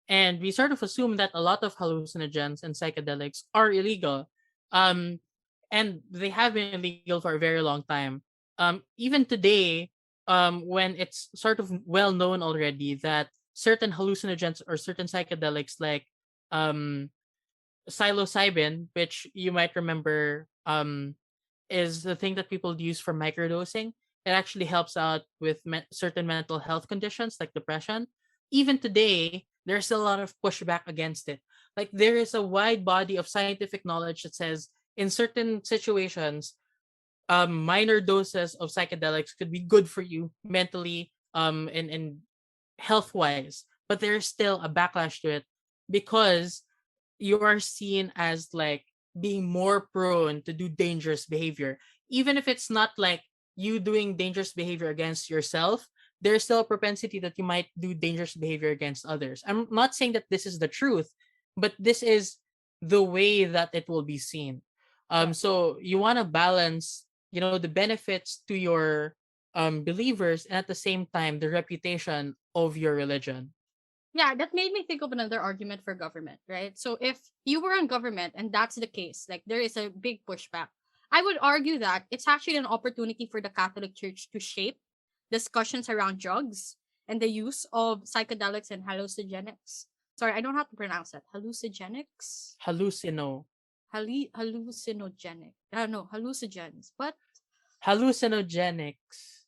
And we sort of assume that a lot of hallucinogens and psychedelics are illegal. Um and they have been illegal for a very long time. Even today, when it's sort of well known already that certain hallucinogens or certain psychedelics like um psilocybin, which you might remember, is the thing that people use for microdosing. It actually helps out with certain mental health conditions like depression. Even today, there's a lot of pushback against it. Like there is a wide body of scientific knowledge that says in certain situations, minor doses of psychedelics could be good for you mentally, and health wise. But there's still a backlash to it because you are seen as like being more prone to do dangerous behavior. Even if it's not like you doing dangerous behavior against yourself, there's still a propensity that you might do dangerous behavior against others. I'm not saying that this is the truth, but this is the way that it will be seen. Correct. So you want to balance, the benefits to your believers and at the same time the reputation of your religion. Yeah, that made me think of another argument for government, right? So if you were on government and that's the case, like there is a big pushback, I would argue that it's actually an opportunity for the Catholic Church to shape discussions around drugs and the use of psychedelics and hallucinogenics. Sorry, I don't have to pronounce that. Hallucinogenics? Hallucino Hallucinogenic. No, hallucinogens. What? hallucinogenics.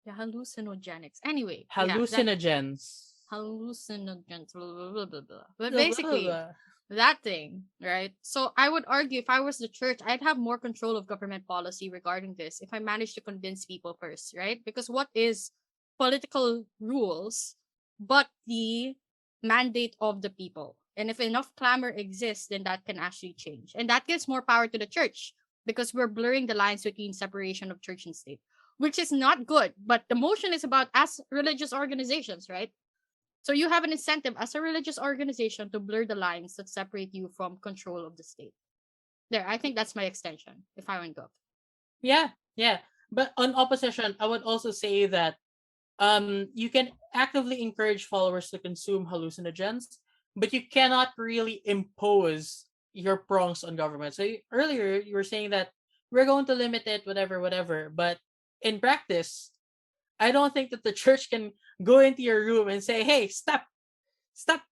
Yeah, hallucinogenics. Anyway, yeah, that Hallucinogens. hallucinogens, blah, blah, blah, blah, blah. But Blah, blah, basically, blah. that thing, right? So I would argue if I was the church, I'd have more control of government policy regarding this if I managed to convince people first, right? Because what is political rules but the mandate of the people? And if enough clamor exists, then that can actually change. And that gives more power to the church because we're blurring the lines between separation of church and state, which is not good. But the motion is about as religious organizations, right? So you have an incentive as a religious organization to blur the lines that separate you from control of the state. There, I think that's my extension if I were in gov. Yeah, yeah. But on opposition, I would also say that you can actively encourage followers to consume hallucinogens, but you cannot really impose your prongs on government. So earlier you were saying that we're going to limit it, whatever, whatever. But in practice, I don't think that the church can go into your room and say, "Hey, stop, stop.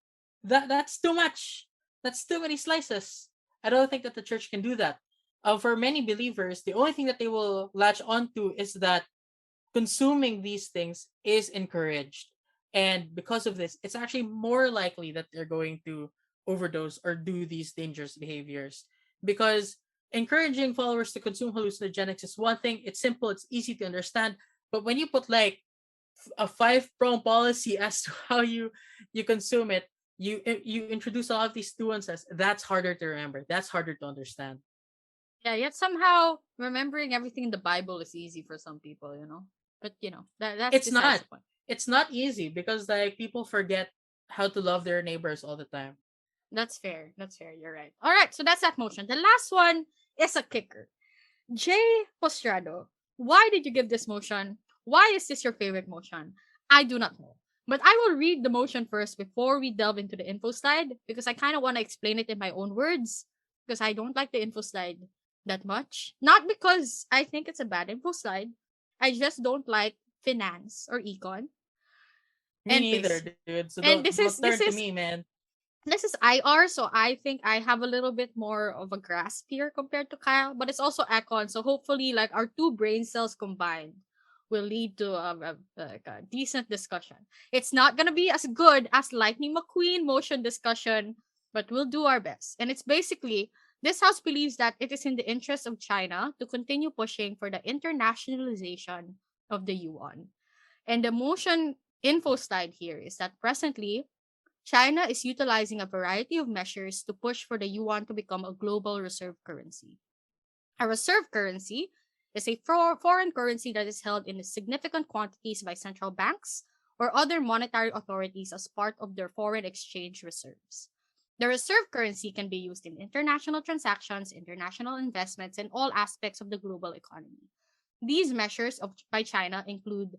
That's too much. That's too many slices." I don't think that the church can do that. For many believers, the only thing that they will latch onto is that consuming these things is encouraged. And because of this, it's actually more likely that they're going to overdose or do these dangerous behaviors. Because encouraging followers to consume hallucinogenics is one thing, it's simple, it's easy to understand. But when you put like a five-prong policy as to how you consume it, you introduce a lot of these nuances. That's harder to remember. That's harder to understand. Yeah, yet somehow remembering everything in the Bible is easy for some people, you know. But that's It's besides not. the point. It's not easy because like people forget how to love their neighbors all the time. That's fair. That's fair. You're right. All right, so that's that motion. The last one is a kicker. Jay Postrado, why did you give this motion? Why is this your favorite motion? I do not know. But I will read the motion first before we delve into the info slide because I kind of want to explain it in my own words because I don't like the info slide that much. Not because I think it's a bad info slide. I just don't like finance or econ Me and neither, pace. dude. So And don't turn to me, man. this is IR, so I think I have a little bit more of a grasp here compared to Kyle, but it's also Econ, so hopefully, like our two brain cells combined will lead to like a decent discussion. It's not gonna be as good as Lightning McQueen motion discussion, but we'll do our best. And it's basically this house believes that it is in the interest of China to continue pushing for the internationalization of the yuan. And the motion info slide here is that presently China is utilizing a variety of measures to push for the yuan to become a global reserve currency. A reserve currency is a foreign currency that is held in significant quantities by central banks or other monetary authorities as part of their foreign exchange reserves. The reserve currency can be used in international transactions, international investments, and all aspects of the global economy. These measures by China include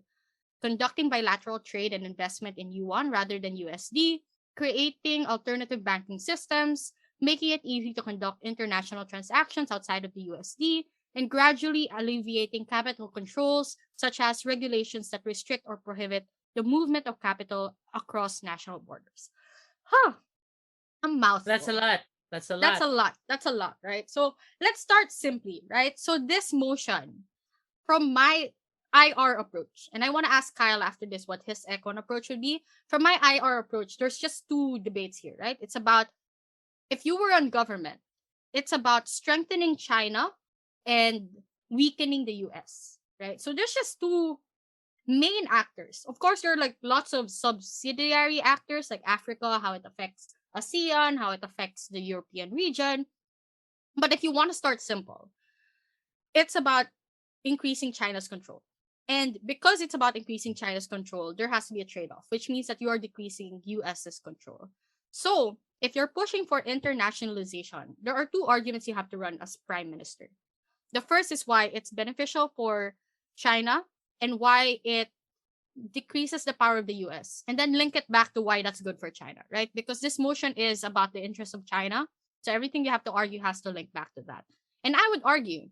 conducting bilateral trade and investment in yuan rather than USD, creating alternative banking systems, making it easy to conduct international transactions outside of the USD, and gradually alleviating capital controls, such as regulations that restrict or prohibit the movement of capital across national borders. Huh, a That's a mouthful. lot. That's a That's lot. a lot. That's a lot, right? So let's start simply, right? So this motion, from my IR approach, and I want to ask Kyle after this what his econ approach would be. From my IR approach, there's just two debates here, right? It's about, if you were on government, it's about strengthening China and weakening the US, right? So there's just two main actors. Of course, there are like lots of subsidiary actors like Africa, how it affects ASEAN, how it affects the European region. But if you want to start simple, it's about increasing China's control. And because it's about increasing China's control, there has to be a trade off, which means that you are decreasing US's control. So, if you're pushing for internationalization, there are two arguments you have to run as prime minister. The first is why it's beneficial for China and why it decreases the power of the US, and then link it back to why that's good for China, right? Because this motion is about the interests of China. So everything you have to argue has to link back to that. And I would argue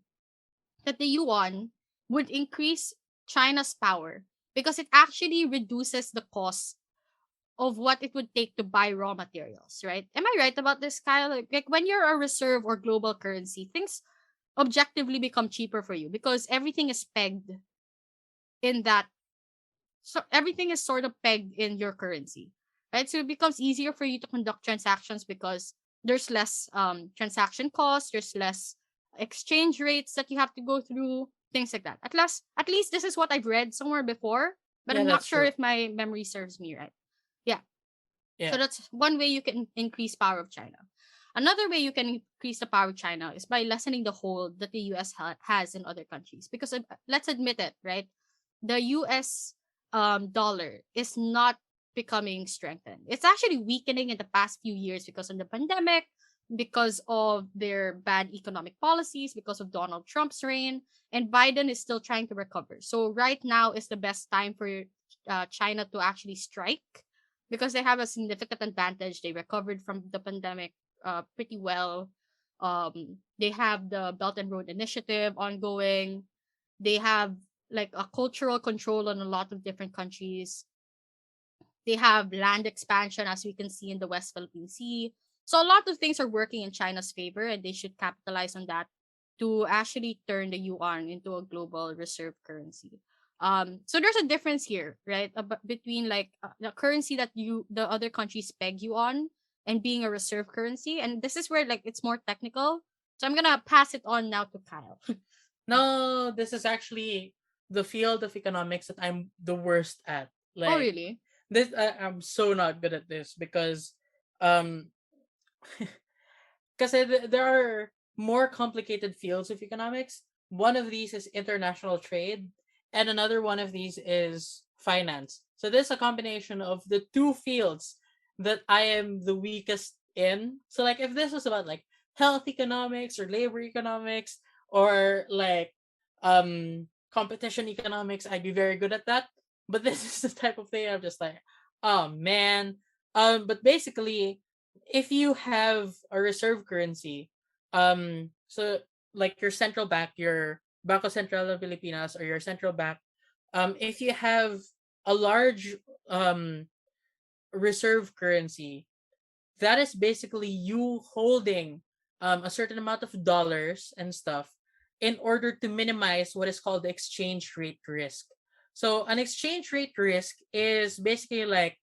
that the yuan would increase China's power because it actually reduces the cost of what it would take to buy raw materials, right? Am I right about this, Kyle? Like when you're a reserve or global currency, things objectively become cheaper for you because everything is pegged in that. So everything is sort of pegged in your currency, right? So it becomes easier for you to conduct transactions because there's less transaction costs, there's less exchange rates that you have to go through, things like that. At least this is what I've read somewhere before, but Yeah, I'm not that's sure true. if my memory serves me right. Yeah. So Yeah. that's one way you can increase power of China. Another way you can increase the power of China is by lessening the hold that the US has in other countries. Because let's admit it, right? The US dollar is not becoming strengthened. It's actually weakening in the past few years because of the pandemic, because of their bad economic policies, because of Donald Trump's reign, and Biden is still trying to recover. So right now is the best time for China to actually strike because they have a significant advantage. They recovered from the pandemic pretty well. They have the Belt and Road Initiative ongoing. They have like a cultural control on a lot of different countries. They have land expansion, as we can see in the West Philippine Sea. So a lot of things are working in China's favor, and they should capitalize on that to actually turn the yuan into a global reserve currency. So there's a difference here, right? Between like the currency that the other countries peg you on and being a reserve currency, and this is where like it's more technical. So I'm gonna pass it on now to Kyle. No, this is actually the field of economics that I'm the worst at. Oh, Like really? this, I'm so not good at this because, um, because there are more complicated fields of economics. One of these is international trade, and another one of these is finance. So there's a combination of the two fields that I am the weakest in. So like if this was about like health economics or labor economics or like competition economics, I'd be very good at that. But this is the type of thing I'm just like, oh man. But basically if you have a reserve currency, so like your central bank, your Banco Central de Pilipinas or your central bank, if you have a large um reserve currency, that is basically you holding a certain amount of dollars and stuff in order to minimize what is called the exchange rate risk. So an exchange rate risk is basically like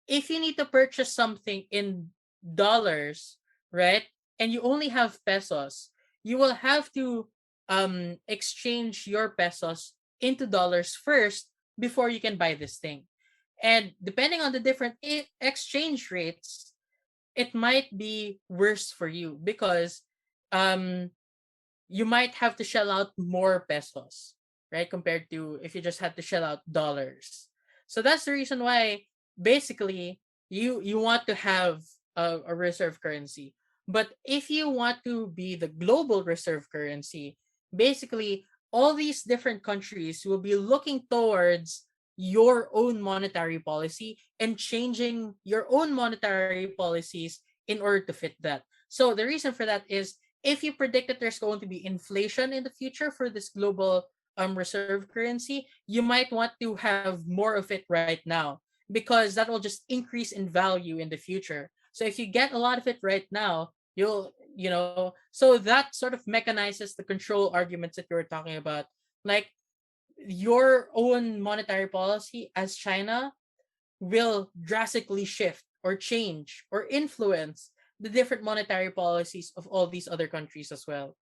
if you need to purchase something in dollars, right? And you only have pesos, you will have to exchange your pesos into dollars first before you can buy this thing. And depending on the different exchange rates, it might be worse for you because um you might have to shell out more pesos, right? Compared to if you just had to shell out dollars. So that's the reason why basically you want to have a reserve currency. But if you want to be the global reserve currency, basically all these different countries will be looking towards your own monetary policy and changing your own monetary policies in order to fit that. So the reason for that is if you predict that there's going to be inflation in the future for this global reserve currency, you might want to have more of it right now because that will just increase in value in the future. So if you get a lot of it right now, so that sort of mechanizes the control arguments that you were talking about. Like your own monetary policy as China will drastically shift or change or influence the different monetary policies of all these other countries as well.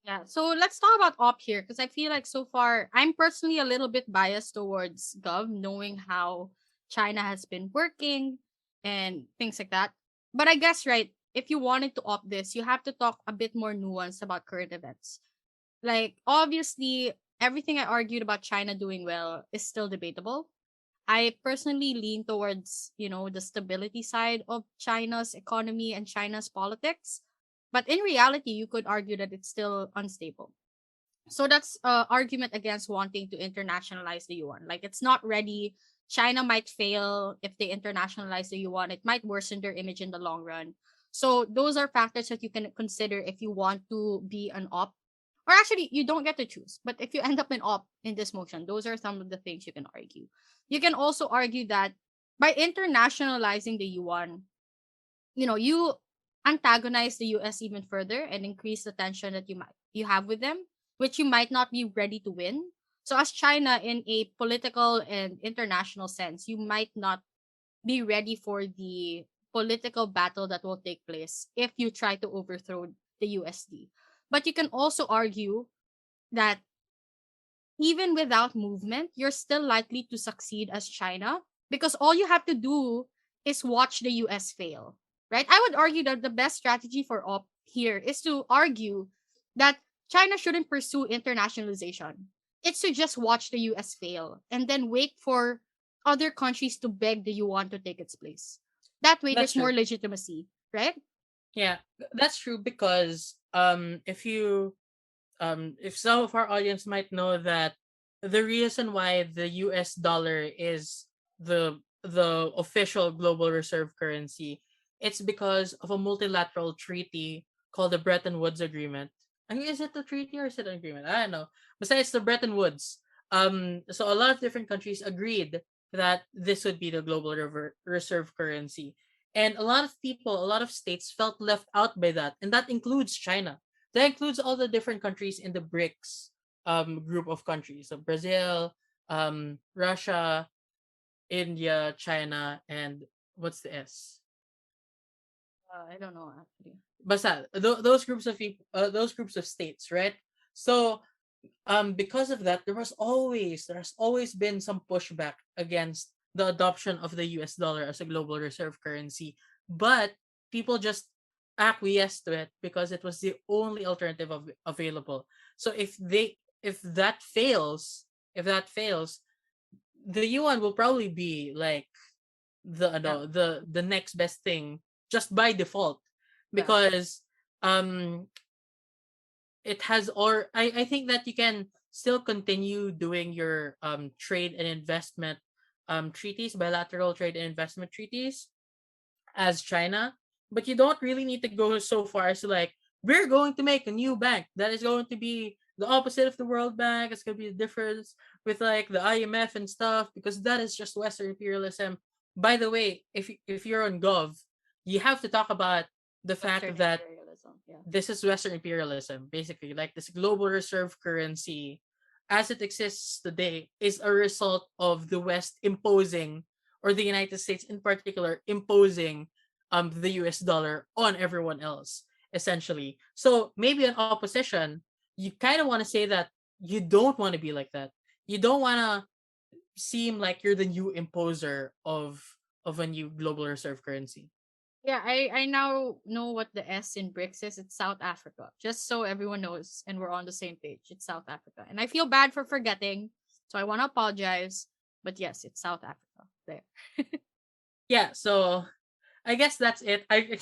Yeah. So let's talk about op here because I feel like so far I'm personally a little bit biased towards Gov, knowing how China has been working and things like that. But I guess right, if you wanted to opt this, you have to talk a bit more nuance about current events. Like obviously everything I argued about China doing well is still debatable. I personally lean towards, the stability side of China's economy and China's politics. But in reality, you could argue that it's still unstable. So that's argument against wanting to internationalize the yuan. Like it's not ready. China might fail if they internationalize the yuan. It might worsen their image in the long run. So those are factors that you can consider if you want to be an op. Or actually, you don't get to choose. But if you end up an op in this motion, those are some of the things you can argue. You can also argue that by internationalizing the yuan, you antagonize the US even further and increase the tension that you have with them, which you might not be ready to win. So as China in a political and international sense, you might not be ready for the political battle that will take place if you try to overthrow the USD. But you can also argue that even without movement, you're still likely to succeed as China because all you have to do is watch the US fail, right? I would argue that the best strategy for op here is to argue that China shouldn't pursue internationalization. It's to just watch the US fail and then wait for other countries to beg the yuan to take its place. That way, That's there's more true. legitimacy, right? Yeah, that's true because if some of our audience might know that the reason why the US dollar is the official global reserve currency, it's because of a multilateral treaty called the Bretton Woods Agreement. I mean, is it a treaty or is it an agreement? I don't know. Besides the Bretton Woods, so a lot of different countries agreed that this would be the global reserve currency. And a lot of people, a lot of states felt left out by that, and that includes China. That includes all the different countries in the BRICS group of countries. So Brazil, Russia, India, China, and what's the S? I don't know actually. Basta those groups of people, those groups of states, right? So because of that, there has always been some pushback against the adoption of the US dollar as a global reserve currency, but people just acquiesced to it because it was the only alternative available. So if that fails, the yuan will probably be like the Yeah, the next best thing just by default yeah. because um it has or I think that you can still continue doing your trade and investment treaties, bilateral trade and investment treaties as China, but you don't really need to go so far as to like we're going to make a new bank that is going to be the opposite of the World Bank. It's going to be the difference with like the IMF and stuff because that is just Western imperialism. By the way, if you're on Gov, you have to talk about the fact Western that imperialism. Yeah. this is Western imperialism, basically. Like this global reserve currency, as it exists today, is a result of the West imposing, or the United States in particular, imposing the US dollar on everyone else, essentially. So maybe in opposition, you kind of want to say that you don't want to be like that. You don't want to seem like you're the new imposer of a new global reserve currency. Yeah, I now know what the S in BRICS is. It's South Africa. Just so everyone knows and we're on the same page. It's South Africa. And I feel bad for forgetting. So I want to apologize. But yes, it's South Africa. There. Yeah, so I guess that's it. I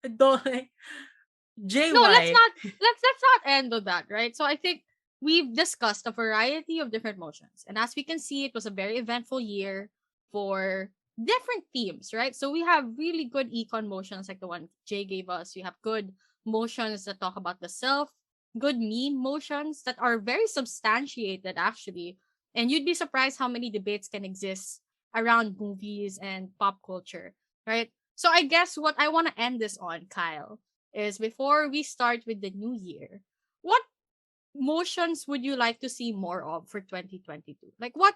don't like No, let's JY. not let's not end on that, right? So I think we've discussed a variety of different motions. And as we can see, it was a very eventful year for different themes, right? So we have really good econ motions like the one Jay gave us. We have good motions that talk about the self, good meme motions that are very substantiated actually. And you'd be surprised how many debates can exist around movies and pop culture, right? So I guess what I want to end this on, Kyle, is before we start with the new year, what motions would you like to see more of for 2022? Like, what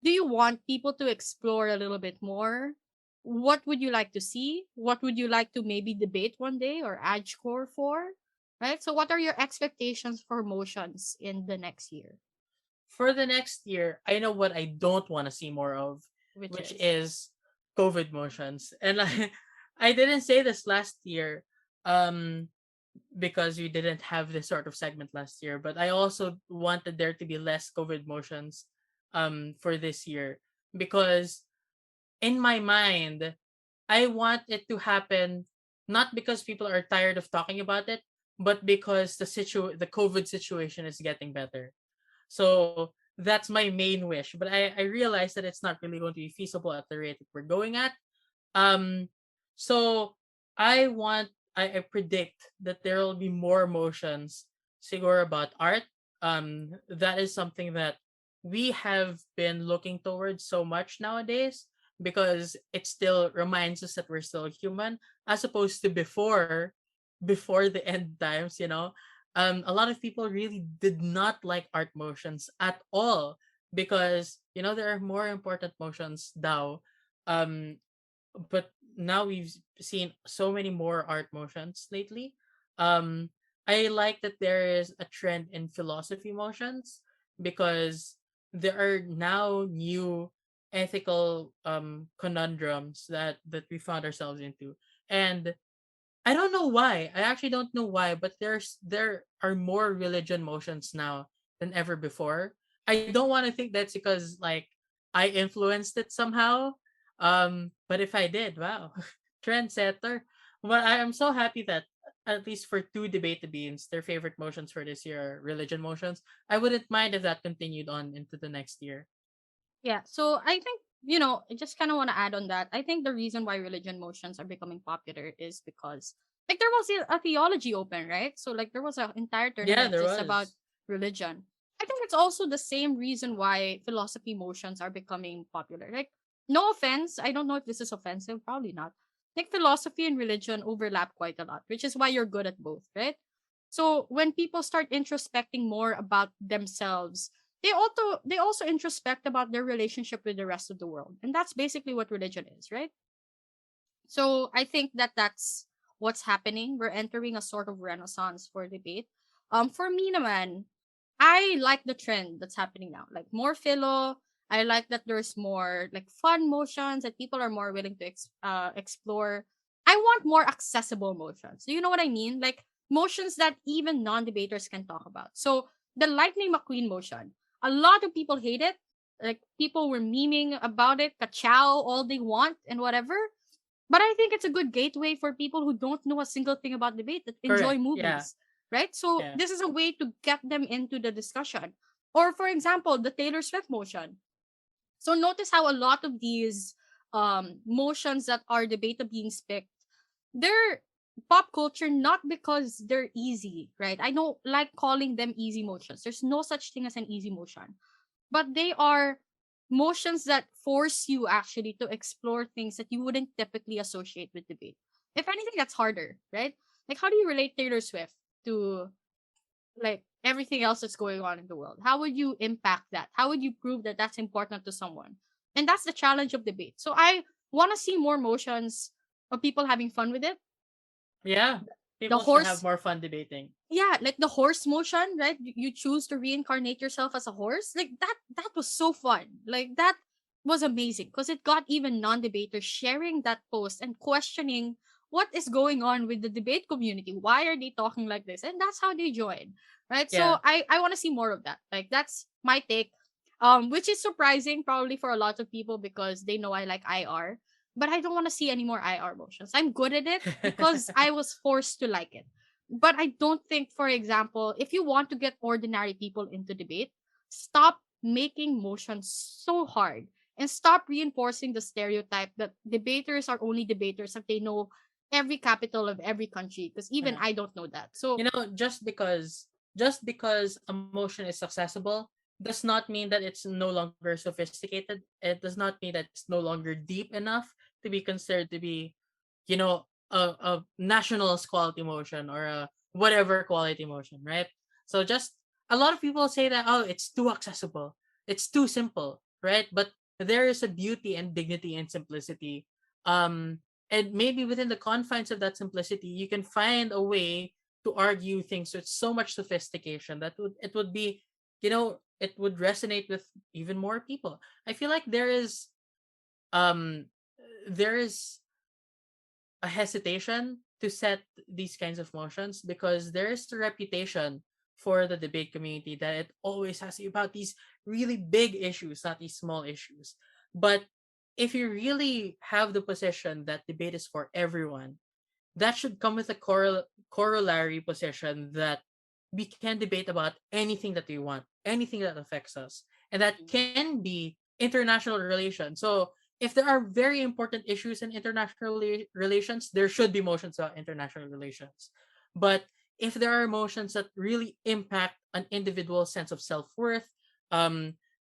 do you want people to explore a little bit more? What would you like to see? What would you like to maybe debate one day or add score for? Right? So, what are your expectations for motions in the next year? For the next year, I know what I don't want to see more of, Which which is, is COVID motions. And I didn't say this last year, um, because we didn't have this sort of segment last year, but I also wanted there to be less COVID motions for this year, because in my mind, I want it to happen not because people are tired of talking about it, but because the COVID situation is getting better. So that's my main wish. But I realize that it's not really going to be feasible at the rate that we're going at. Um so I want I predict that there will be more motions siguro about art. That is something that we have been looking towards so much nowadays, because it still reminds us that we're still human, as opposed to before the end times, you know. A lot of people really did not like art motions at all, because there are more important motions now. But now we've seen so many more art motions lately. Um, I like that there is a trend in philosophy motions, because there are now new ethical conundrums that we found ourselves into. And I don't know why. I actually don't know why, but there are more religion motions now than ever before. I don't want to think that's because like I influenced it somehow. But if I did, wow, trendsetter. But I am so happy that at least for two debate beans, their favorite motions for this year are religion motions. I wouldn't mind if that continued on into the next year. yeah. So, I think, I just kind of want to add on that. I think the reason why religion motions are becoming popular is because, like, there was a theology open, right? So, like, there was an entire Yeah, tournament there just about was. religion. I think it's also the same reason why philosophy motions are becoming popular. Like, no offense, I don't know if this is offensive, probably not. Like, philosophy and religion overlap quite a lot, which is why you're good at both, right? So, when people start introspecting more about themselves, they also introspect about their relationship with the rest of the world, and that's basically what religion is, right? So I think that that's what's happening. We're entering a sort of renaissance for debate. For me naman, I like the trend that's happening now, like more philo. I like that there's more like fun motions that people are more willing to explore. I want more accessible motions. Do you know what I mean? Like motions that even non-debaters can talk about. So the Lightning McQueen motion, a lot of people hate it. Like people were memeing about it, kachow all they want and whatever. But I think it's a good gateway for people who don't know a single thing about debate that enjoy Correct. Yeah. movies, right? So Yeah. this is a way to get them into the discussion. Or for example, the Taylor Swift motion. So notice how a lot of these motions that are debatably being picked, they're pop culture not because they're easy, right? I don't like calling them easy motions. There's no such thing as an easy motion, but they are motions that force you actually to explore things that you wouldn't typically associate with debate. If anything, that's harder, right? Like, how do you relate Taylor Swift to like everything else that's going on in the world? How would you impact that? How would you prove that that's important to someone? And that's the challenge of debate. So I want to see more motions of people having fun with it. Yeah. The People should have horse, more fun debating. yeah, like the horse motion, right? You choose to reincarnate yourself as a horse. Like that was so fun. Like that was amazing because it got even non-debaters sharing that post and questioning what is going on with the debate community. Why are they talking like this? And that's how they join. Right? So Yeah. I want to see more of that. Like that's my take. Which is surprising probably for a lot of people because they know I like IR. But I don't want to see any more IR motions. I'm good at it because I was forced to like it. But I don't think, for example, if you want to get ordinary people into debate, stop making motions so hard and stop reinforcing the stereotype that debaters are only debaters if they know every capital of every country, because even Yeah. I don't know that. So Just because a motion is accessible does not mean that it's no longer sophisticated. It does not mean that it's no longer deep enough to be considered to be, a nationalist quality motion or a whatever quality motion, right? So just a lot of people say that, oh, it's too accessible, it's too simple, right? But there is a beauty and dignity and simplicity. And maybe within the confines of that simplicity, you can find a way to argue things with so much sophistication that it would be, it would resonate with even more people. I feel like um there is a hesitation to set these kinds of motions because there is a reputation for the debate community that it always has to be about these really big issues, not these small issues. But if you really have the position that debate is for everyone, that should come with a corollary position that we can debate about anything that we want, anything that affects us, and that can be international relations. So if there are very important issues in international relations, there should be motions about international relations. But if there are motions that really impact an individual's sense of self worth,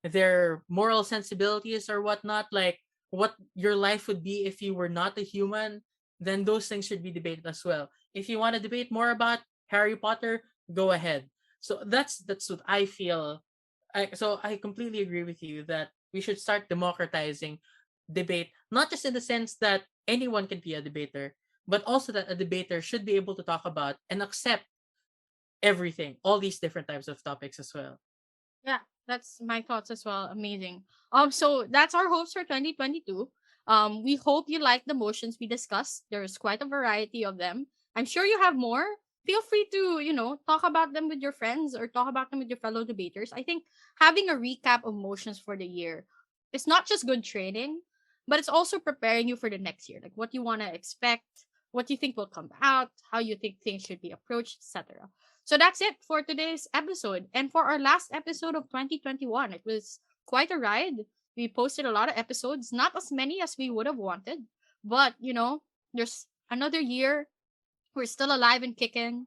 their moral sensibilities or whatnot, like what your life would be if you were not a human, then those things should be debated as well. If you want to debate more about Harry Potter, go ahead. So that's what I feel. So I completely agree with you that we should start democratizing debate, not just in the sense that anyone can be a debater, but also that a debater should be able to talk about and accept everything, all these different types of topics as well. yeah, that's my thoughts as well. Amazing. So that's our hopes for 2022. We hope you like the motions we discussed. There's quite a variety of them. I'm sure you have more. Feel free to, talk about them with your friends or talk about them with your fellow debaters. I think having a recap of motions for the year is not just good training, but it's also preparing you for the next year. Like what you want to expect, what you think will come out, how you think things should be approached, etc. So that's it for today's episode. And for our last episode of 2021, it was quite a ride. We posted a lot of episodes, not as many as we would have wanted, but there's another year. We're still alive and kicking.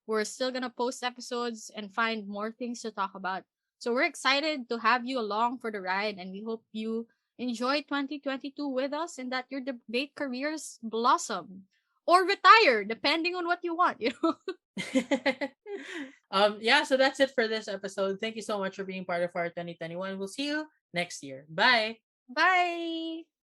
We're still going to post episodes and find more things to talk about. So we're excited to have you along for the ride, and we hope you enjoy 2022 with us and that your debate careers blossom or retire, depending on what you want, Yeah, so that's it for this episode. Thank you so much for being part of our 2021. We'll see you next year. Bye. Bye.